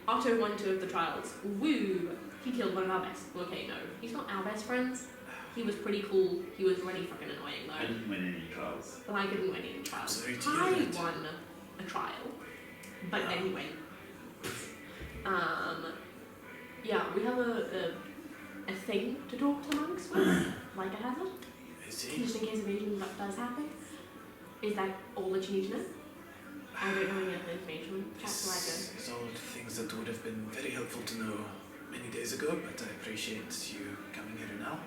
Otto won 2 of the trials. Woo! He killed one of our best. Okay, no, he's not our best friends. He was pretty cool. He was really fucking annoying I though. didn't win any trials. But I didn't win any trials. Sorry to I hear that. won a trial, but then he went. Yeah, we have a thing to talk to monks with, like a hazard, I see. just in case evasion does happen. Is that all that you need to know? I don't know any other information. Chat to This is all things that would have been very helpful to know many days ago, but I appreciate you coming here now.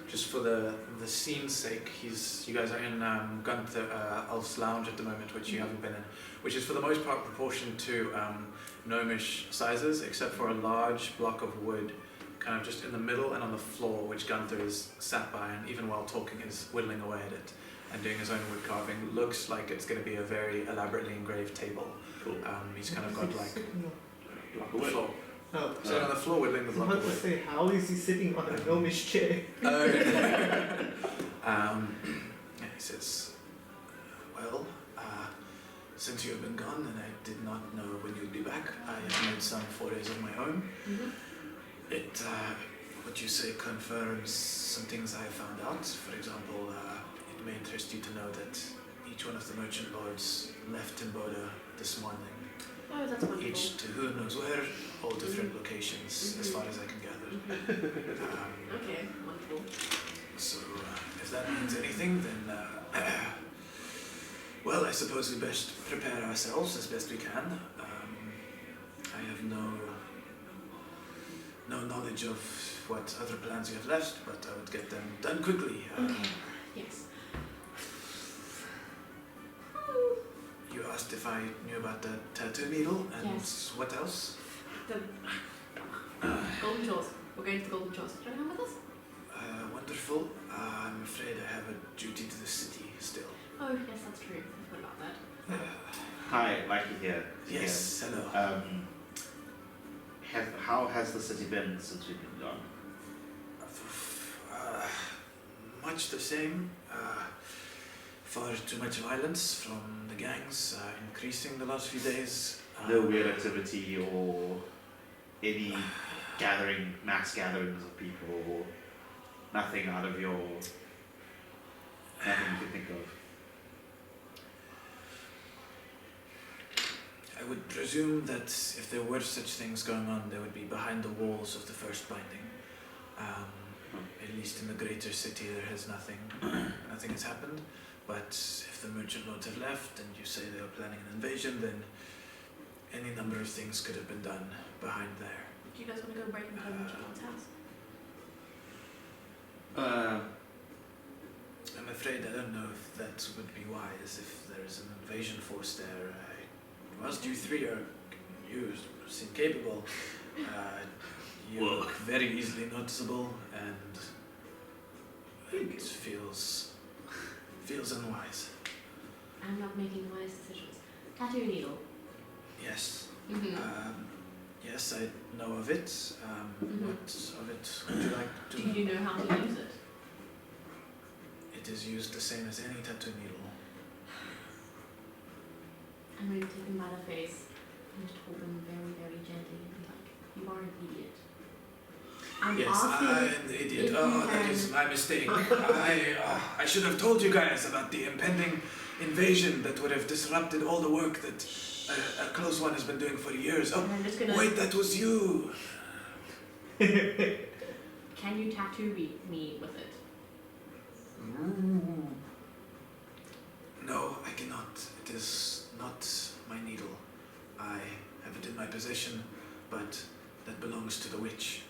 Just for the scene's sake, you guys are in Gunther Alf's lounge at the moment, which you haven't been in, which is for the most part proportioned to gnomish sizes, except for a large block of wood, kind of just in the middle and on the floor, which Gunther is sat by, and even while talking is whittling away at it and doing his own wood carving. Looks like it's going to be a very elaborately engraved table. Cool. He's kind of got like Block the of wood. floor. Oh, Sitting on the floor whittling the I was block about of to wood. say, how is he sitting on a gnomish chair? Yeah, he says, well, since you have been gone and I did not know when you'd be back, I have made some forays of my own. It, what you say, confirms some things I have found out. For example, it may interest you to know that each one of the merchant lords left Timboda this morning. Oh, that's wonderful. Each to who knows where, all different locations, as far as I can gather. Okay, wonderful. So, if that means anything, then, well, I suppose we best prepare ourselves as best we can. I have no knowledge of what other plans you have left, but I would get them done quickly. Okay. Yes. You asked if I knew about the tattoo needle, and Yes. what else? The Golden Shores. We're going to the Golden Shores. Do you want to come with us? Wonderful. I'm afraid I have a duty to the city still. Oh, yes, that's true. I forgot about that. Hi, Laika here. Yes, hello. How has the city been since we've been gone? Much the same. Far too much violence from the gangs, increasing the last few days. No weird activity or any mass gatherings of people, or nothing out of your, nothing you can think of. I would presume that if there were such things going on, they would be behind the walls of the first binding. At least in the greater city, there has nothing has happened. But if the merchant lords have left, and you say they are planning an invasion, then any number of things could have been done behind there. Do you guys want to go break into the merchant lord's house? I'm afraid I don't know if that would be wise, if there is an invasion force there. Whilst you three seem capable, you look very easily noticeable, and it feels unwise. I'm not making wise decisions. Tattoo needle. Yes. Mm-hmm. Yes, I know of it. What of it would you like to Do you know how to use it? It is used the same as any tattoo needle. I'm going to take him by the face and just hold him very, very gently and be like, you are an idiot. I'm Yes, asking I'm the idiot. if you Oh, that can- is my mistake. I should have told you guys about the impending invasion that would have disrupted all the work that a close one has been doing for years. Oh, And I'm just gonna. wait, that was you. Can you tattoo me with it? No, I cannot. It is not my needle. I have it in my possession, but that belongs to the witch.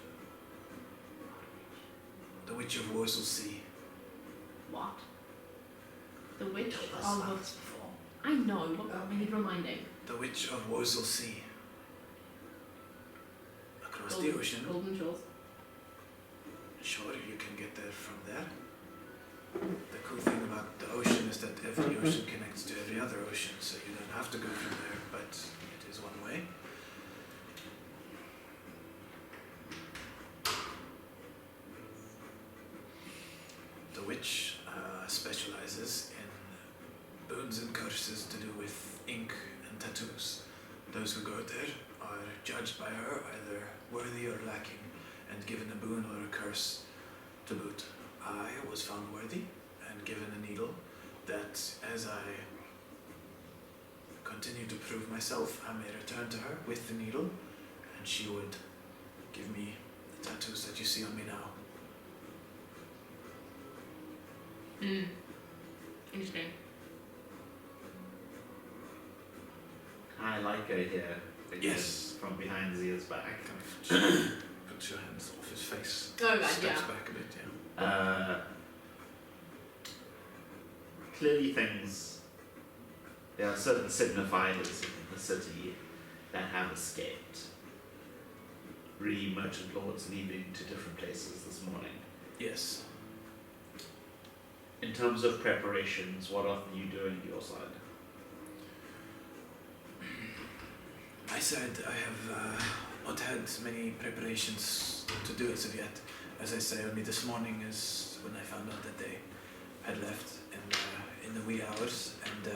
The Witch of Worslesea. What? The witch Told us of. about this before. I know. I need reminding. The Witch of Worslesea. Across the ocean. Golden Shores. Sure, you can get there from there. The cool thing about the ocean is that every ocean connects to every other ocean, so you don't have to go from there, but it is one way. The witch specializes in boons and curses to do with ink and tattoos. Those who go there are judged by her either worthy or lacking, and given a boon or a curse to boot. I was found worthy and given a needle that, as I continue to prove myself, I may return to her with the needle, and she would give me the tattoos that you see on me now. Interesting. Hi, Laika here. Again, Yes. From behind Zia's back. Kind of put your hands off his face. Oh god, Steps yeah. back a bit, yeah. Clearly there are certain signifiers in the city that have escaped. Merchant lords leaving to different places this morning. Yes. In terms of preparations, what are you doing your side? My side, I have not had many preparations to do as of yet. As I say, only this morning is when I found out that they had left in the wee hours, and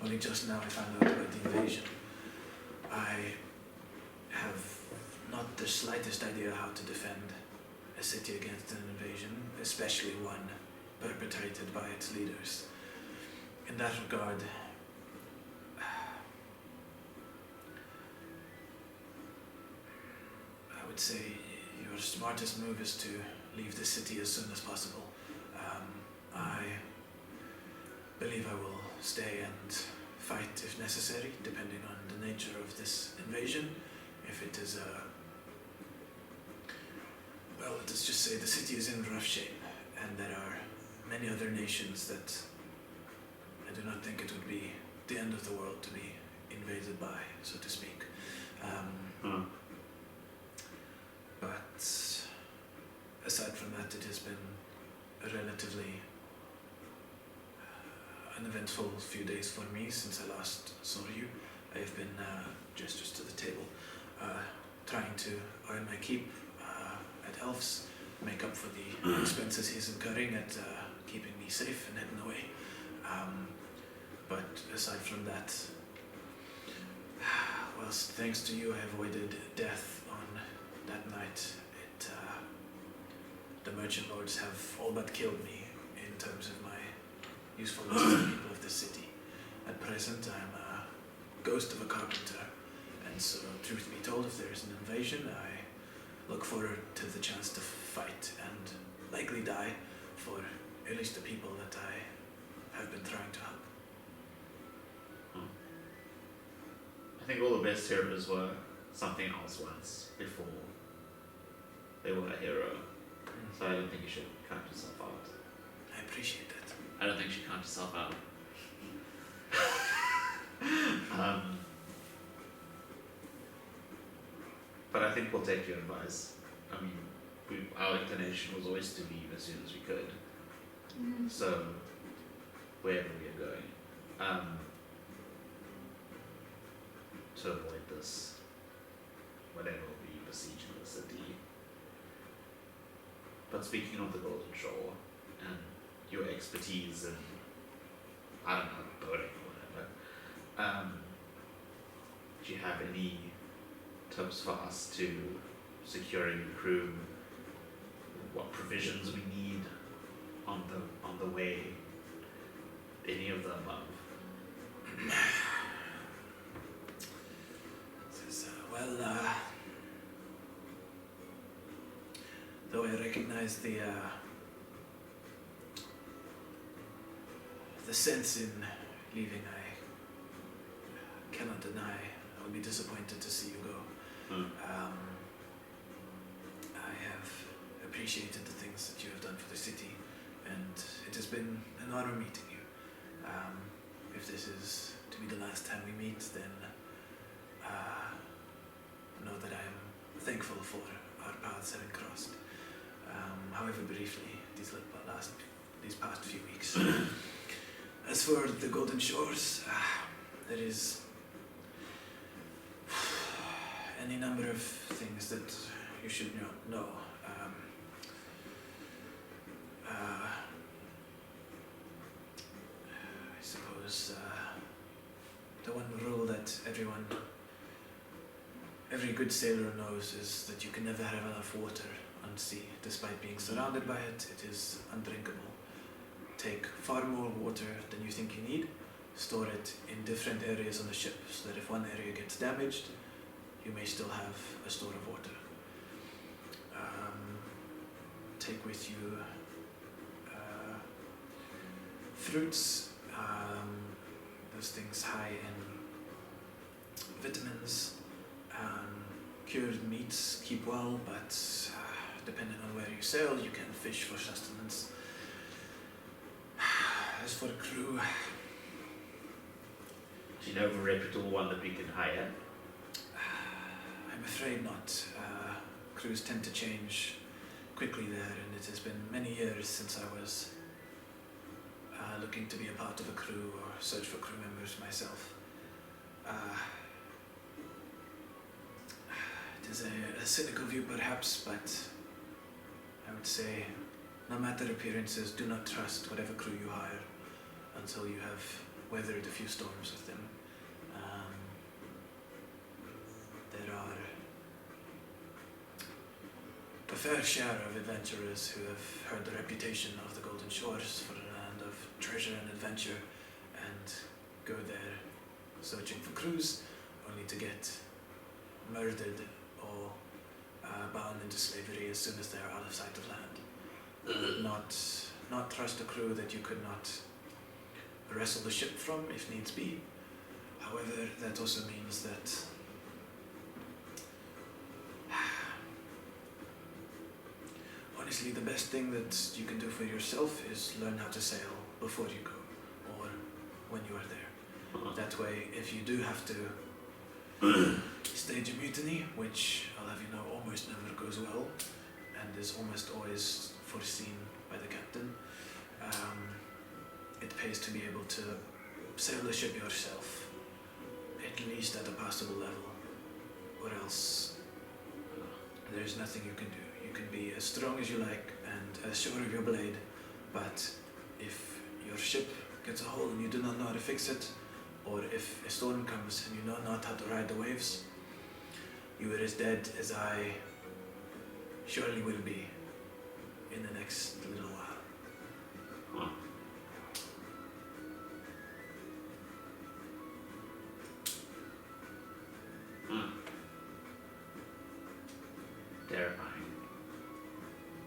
only just now I found out about the invasion. I have not the slightest idea how to defend a city against an invasion, especially one perpetrated by its leaders. In that regard, I would say your smartest move is to leave the city as soon as possible. I believe I will stay and fight if necessary, depending on the nature of this invasion. If it is well, let's just say the city is in rough shape, and there are many other nations that I do not think it would be the end of the world to be invaded by, so to speak. But aside from that, it has been a relatively uneventful few days for me since I last saw you. I have been, gestures to the table, trying to earn my keep at Elf's, make up for the expenses he's incurring at keeping me safe and hidden away. But aside from that, whilst thanks to you I avoided death on that night, the merchant lords have all but killed me in terms of my usefulness to the people of this city. At present I'm a ghost of a carpenter, and so truth be told, if there is an invasion, I look forward to the chance to fight and likely die for at least the people that I have been trying to help. I think all the best heroes were something else once before they were a hero. So I don't think you should count yourself out. I appreciate that. I don't think you should count yourself out. But I think we'll take your advice. I mean, our inclination was always to leave as soon as we could. So, wherever we are going, to avoid this, whatever will be besieging the city. But speaking of the Golden Shore and your expertise in, I don't know, boating or whatever, do you have any tips for us to securing the crew? What provisions we need on the way? Any of the above? Though I recognize the sense in leaving, I cannot deny I will be disappointed to see you go. I have appreciated the things that you have done for the city, and it has been an honor meeting you. If this is to be the last time we meet, then know that I am thankful for our paths having crossed, however briefly these past few weeks. As for the Golden Shores, there is any number of things that you should know. I suppose the one rule that every good sailor knows is that you can never have enough water on sea. Despite being surrounded by it, it is undrinkable. Take far more water than you think you need, store it in different areas on the ship, so that if one area gets damaged, you may still have a store of water. Take with you fruits, those things high in vitamins. Cured meats keep well, but depending on where you sail, you can fish for sustenance. As for the crew, do you know of a reputable one that we can hire? I'm afraid not. Crews tend to change quickly there, and it has been many years since I was looking to be a part of a crew or search for crew members myself. It is a cynical view perhaps, but I would say no matter appearances, do not trust whatever crew you hire until you have weathered a few storms with them. There are a fair share of adventurers who have heard the reputation of the Golden Shores for a land of treasure and adventure and go there searching for crews only to get murdered or bound into slavery as soon as they are out of sight of land. I would not not trust a crew that you could not wrestle the ship from if needs be. However, that also means that honestly, the best thing that you can do for yourself is learn how to sail before you go, or when you are there. That way, if you do have to stage a mutiny, which I'll have you know almost never goes well, and is almost always foreseen by the captain, it pays to be able to sail the ship yourself, at least at a passable level, or else there's nothing you can do. You can be as strong as you like and as sure of your blade, but if your ship gets a hole and you do not know how to fix it, or if a storm comes and you know not how to ride the waves, you are as dead as I surely will be in the next little while. Terrifying.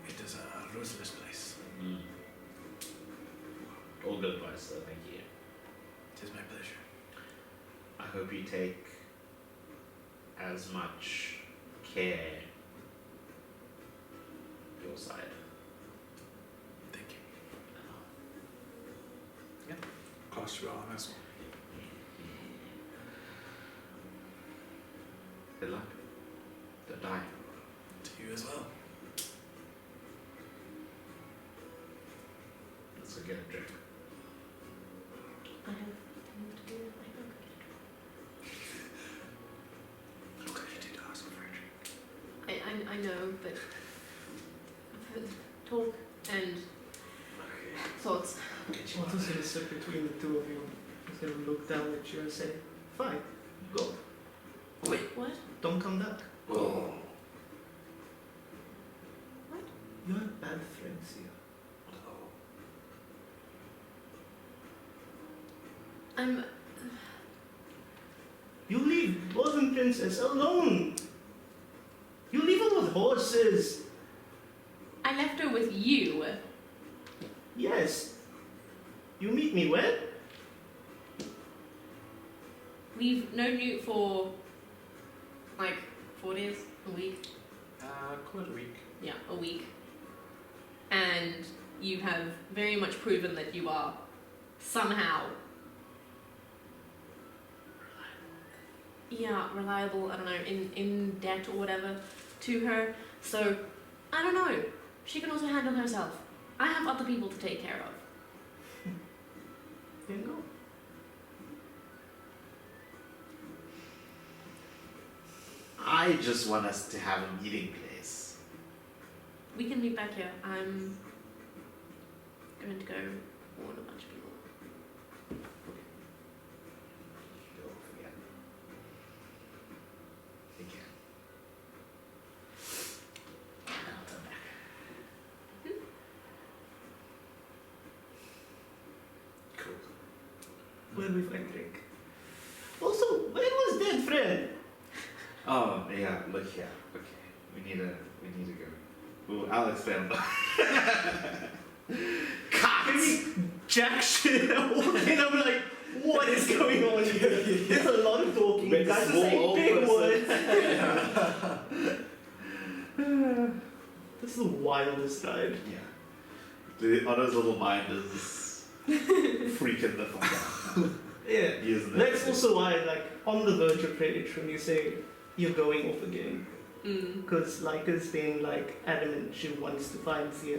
It is a ruthless place. All good advice, though. Thank you. It is my pleasure. I hope you take as much care your side. Thank you. Cast your arm as well. Good luck. Don't die. To you as well. Let's go get a drink. I have things to do. Look at you did ask for a drink. I know, but talk and thoughts. Otto's gonna sit between the two of you. He's gonna look down at you and say, "Fine, go. Wait, what? Don't come back." Oh. What? You have bad friends here. You leave Golden Princess alone. You leave her with horses. I left her with you. Yes. You meet me when? We've known you for like 4 days, a week. Quite a week. Yeah, a week. And you have very much proven that you are somehow reliable, I don't know, in debt or whatever to her. So, I don't know. She can also handle herself. I have other people to take care of. There you go. I just want us to have a meeting place. We can meet back here. I'm going to go warn a bunch of people. Don't forget. Take care. I'll come back. Cool. Where we find drink. Also, where was dead friend? Oh yeah, look here. Okay, we need to go. Well, I'll explain. Cuts. Jack shit. I walk in, I'm like, what is going on here? There's a lot of talking. You guys are saying big words. This is the wildest ride. Yeah. Otto's little mind is freaking the fuck out. Yeah. Using That's also why, like, on the verge of rage when you say you're going off again. Because Laika's been, like, adamant she wants to find Zia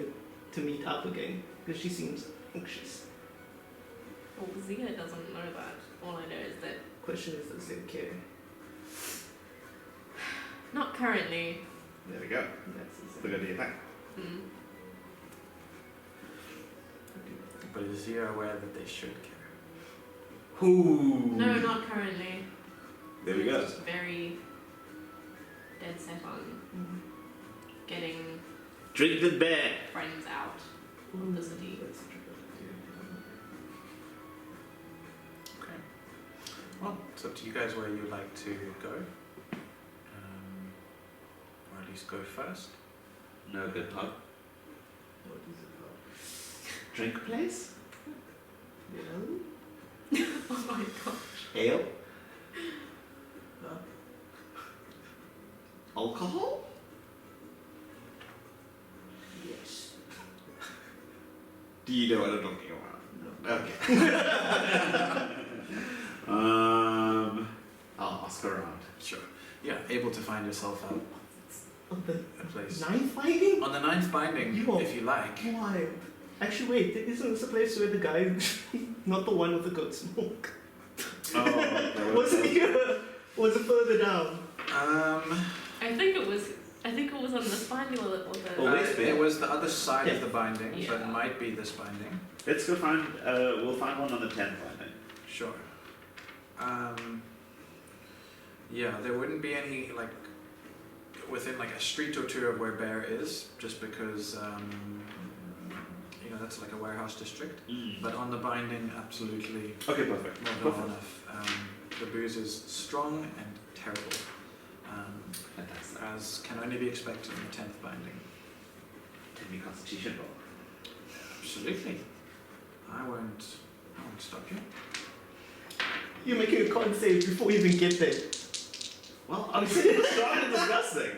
to meet up again. Because she seems anxious. Well, Zia doesn't know that. All I know is that... Question is, does Zia care? Not currently. There we go. That's Look at the attack. But is Zia aware that they should care? Ooh. No, not currently. There we go. Just very dead set on getting Drink the bear. friends out of the city. Okay. Well, it's up to you guys where you'd like to go. Or at least go first. No good pub. What is it called? drink place? Yeah. Oh my god. Ale? Uh, Alcohol? yes. Do you know what I'm talking about? No. Okay. I'll ask around. Sure. Yeah, able to find yourself On the a place. ninth finding? On the ninth binding, You are if you like. wild. Actually, wait, isn't this a place where the guy, not the one with the goat smoke? Oh, Was it here? Was it further down? I think it was on this binding or the. Oh, wait, it was the other side Yeah. of the binding, so Yeah. it might be this binding. Let's go find, we'll find one on the 10th, I think. Sure. Yeah, there wouldn't be any like within like a street or two of where Bear is, just because you know that's like a warehouse district. But on the binding, absolutely Okay, perfect. more than Perfect. enough. The booze is strong and terrible, Fantastic. as can only be expected in the 10th binding. Give me constitution roll. Absolutely. I won't stop you. You're making a con save before we even get there. Well, I'm saying it's strong and disgusting.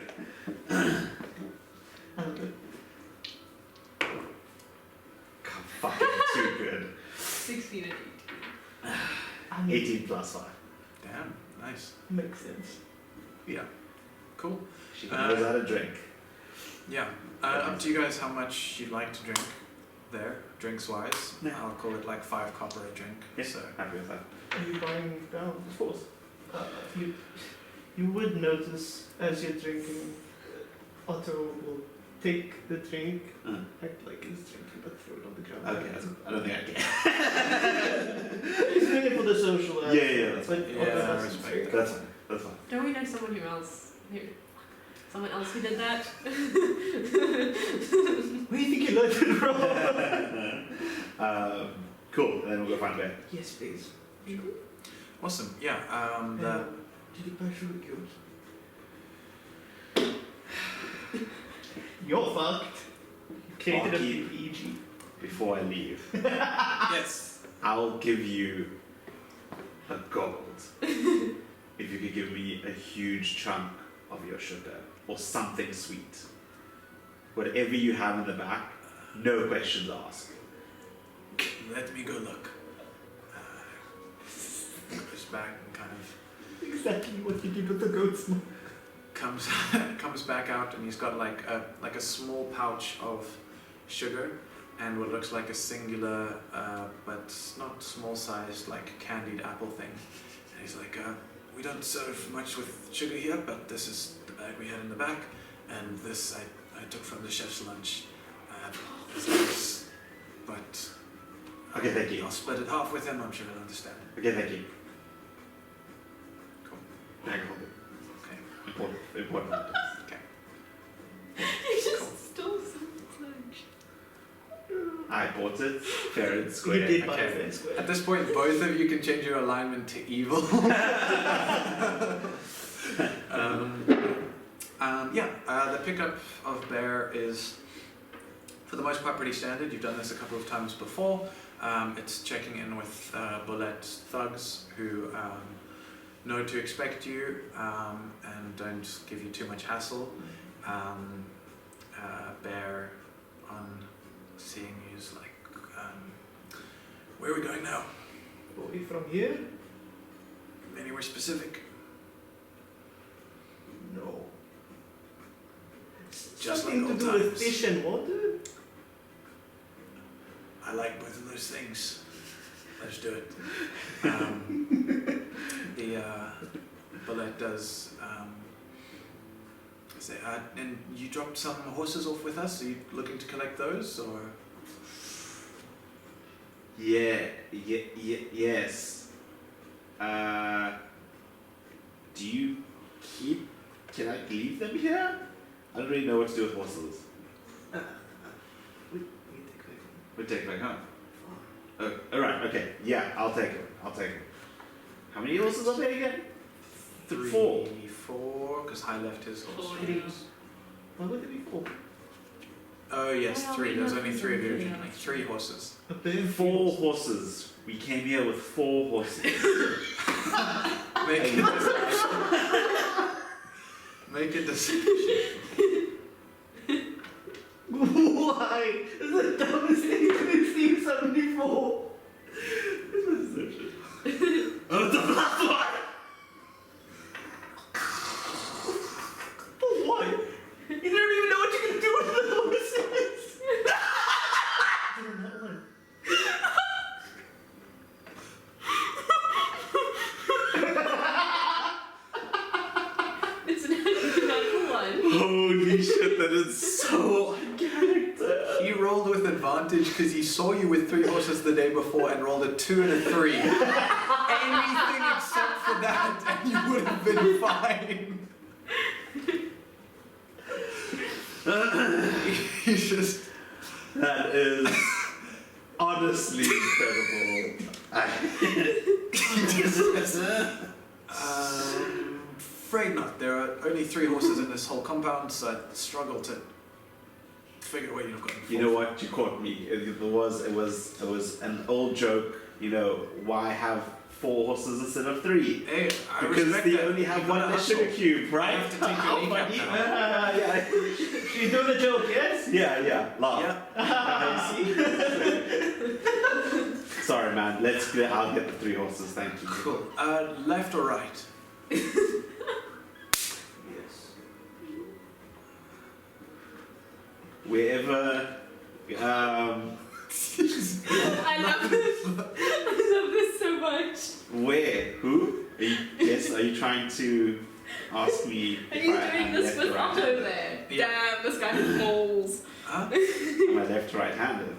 God, fucking too good. 16 and 18. 18 plus 5. Damn, nice. Makes sense. Yeah, cool. She knows how to drink. Yeah, up to you guys how much you'd like to drink there, drinks wise. Yeah. I'll call it like 5 copper a drink. Yes, So happy with that. Are you buying down? Of course. You would notice as you're drinking, Otto will take the drink, act like he's drinking, but throw it on the ground. Okay, I don't think I can. He's doing it for the social aspect. Yeah, that's But fine. Otto Yeah, I doesn't respect drink. That's fine. That's fine. Don't we know someone who did that? Where do you think you learned it from? Cool, and then we'll go find Bear. Yes, please. awesome. Yeah. Did you buy sugar cubes? You're fucked. You created a Marky. PG. Before I leave, Yes. I'll give you a gold if you could give me a huge chunk of your sugar or something sweet. Whatever you have in the back, no questions asked. Let me go look. Goes back and kind of Exactly what you did with the goat smoke. comes back out, and he's got like a small pouch of sugar and what looks like a singular but not small sized like candied apple thing. And he's like, we don't serve much with sugar here, but this is the bag we had in the back, and this I took from the chef's lunch. It's nice, but Okay, thank you. I'll split it half with him. I'm sure he'll understand. Okay, thank you. Cool. Bag of holding. Okay. Important. You just stole someone's lunch. I bought it fair and You square. did buy Okay. a fair square. At this point, both of you can change your alignment to evil. The pickup of Bear is, for the most part, pretty standard. You've done this a couple of times before. It's checking in with Bullet thugs who know to expect you and don't give you too much hassle. Bear, on seeing you, is like, where are we going now? Away from here? Anywhere specific? No. Just Something like to old do with times. fish and water? I like both of those things. Let's do it. The Bullet does say, and you dropped some horses off with us. Are you looking to collect those, or? Yes. Do you keep? Can I leave them here? I don't really know what to do with horses. We take back. We take back home. Oh, alright, okay. Yeah, I'll take them. How many horses are there again? 4. 4, because I left his horse. Four. Why would there be 4? Oh yes, Why are 3. we There's not only 3 of you using originally. 3 horses. A bear. 4 horses. We came here with 4 horses. Make a decision. Make a decision. Why? It's the dumbest thing to see 74. This is so shit. Oh, the last one! But why? You don't even know what you're gonna do with the horses. That one. It's an natural one. Holy shit, that is so on character. He rolled with advantage because he saw you with 3 horses the day before and rolled a 2 and a 3. Anything except for that, and you would have been fine. You just. That is honestly incredible. Afraid not. There are only 3 horses in this whole compound, so I struggle to figure where you've gotten. You know what? You caught me. It was an old joke. You know, why have 4 horses instead of 3? Hey, I Because respect they that. only have You've 1 gotta less sugar hustle. cube, You right? have to take your kneecap now. Yeah. You do the joke, yes? Yeah. Laugh. Yeah. Sorry, man. I'll get the 3 horses. Thank you. Cool. Left or right? Yes. Wherever. I love this. I love this so much. Where? Who? Are you trying to ask me Are if you I doing am this left with or right? Otto there? Yeah. Damn, this guy has balls. Huh? Am I left or right-handed?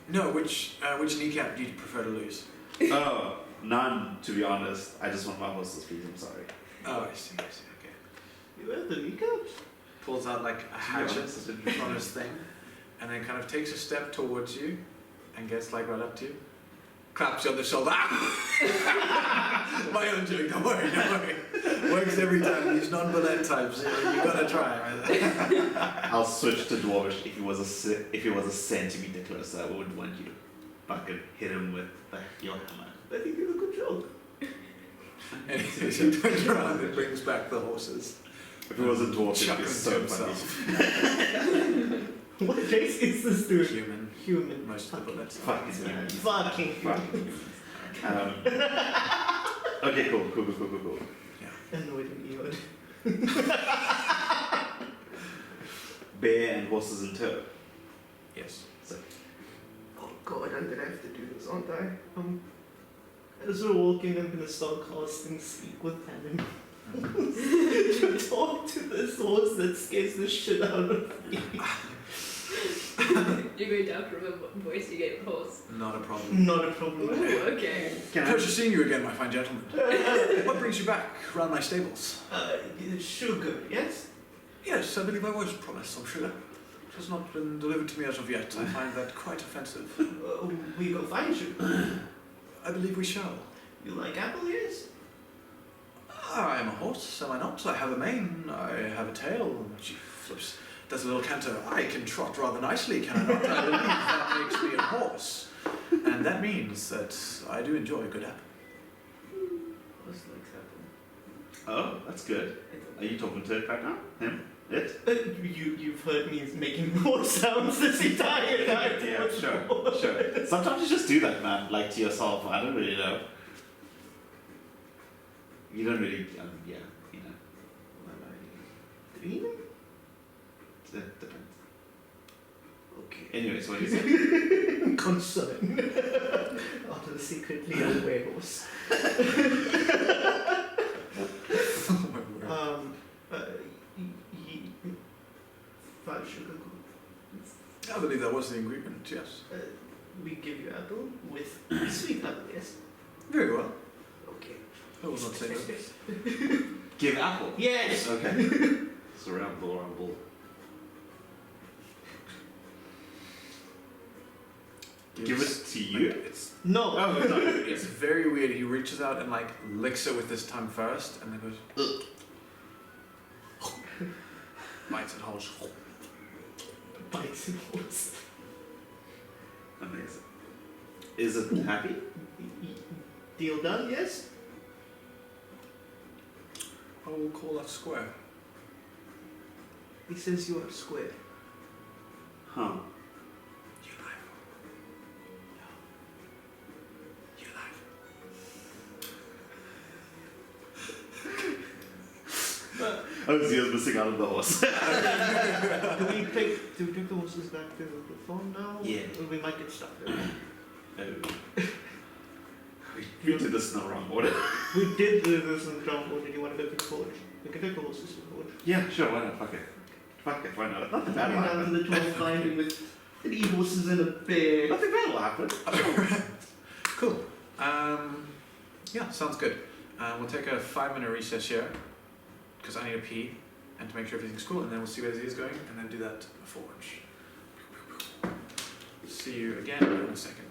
No. Which kneecap do you prefer to lose? Oh, none. To be honest, I just want my horse's feet. I'm sorry. Oh, I see. Okay. You have the kneecaps? Pulls out like a hatchet from his thing, and then kind of takes a step towards you, and gets like right up to you. Claps you on the shoulder. My own joke. Don't worry. Works every time. These non-bullet types. You gotta try. I'll switch to dwarvish if he was a centimeter closer. I wouldn't want you to fucking hit him with your hammer. I think it's a good joke. And as he turns around, it brings back the horses. If it was a dwarf, it'd be Chuckles so to funny. himself. What race is this dude? Human. Human. Most of the bullets. Fucking man. Fucking. Okay, cool. Annoyed and Ewan. Bear and horses in tow. Yes. Oh god, I'm gonna have to do this, aren't I? As we're walking, I'm gonna start casting Speak with Talon. To talk to this horse that scares the shit out of me. You're going down to remember what voice you gave the horse. Not a problem. Not a problem. Ooh, okay. Pleasure seeing you again, my fine gentleman. What brings you back round my stables? Sugar, yes? Yes, I believe I was promised some sugar. It has not been delivered to me as of yet. I find that quite offensive. We go find sugar. I believe we shall. You like apple ears? I am a horse, am I not? I have a mane, I have a tail. She flips, does a little canter. I can trot rather nicely, can I not? I believe that makes me a horse. And that means that I do enjoy a good apple. Horse likes apple. Oh, that's good. Are you talking to it right now? Him? It? You've heard me making horse sounds this entire time. Yeah, sure. Sometimes you just do that, man, like to yourself. I don't really know. You don't really, yeah, you know. Dreaming? It depends. Okay. Anyways, what do you say? Concern. Otto secretly a werewolf. Five sugar cubes. I believe that was the ingredient, yes. We give you apple with sweet apple, yes? Very well. Okay. I will not say no. Give apple. Yes! Okay. Surround. Give it to you? It's, No. Oh, no. it's very weird. He reaches out and like licks it with his tongue first and then goes, ugh. Bites and holds. biting horse. Amazing. Is it happy? Deal done, yes? I will call that square. He says you are square. Huh. You lie. You lie. Oh, Zio's missing out on the horse. Do we take the horses back to the farm now? Yeah. Or we might get stuck there. Oh. We did this in the wrong order. We did do this in the wrong order. Do you want to go to the forge? We can take the horses to the forge. Yeah, sure, why not? Fuck it. Fuck it, why not? Nothing bad will Down happen. to the 12 finding with 3 horses and a bear. Nothing bad will happen. Cool. Yeah, sounds good. We'll take a 5-minute recess here because I need a pee and to make sure everything's cool, and then we'll see where Z is going, and then do that forge. See you again in a second.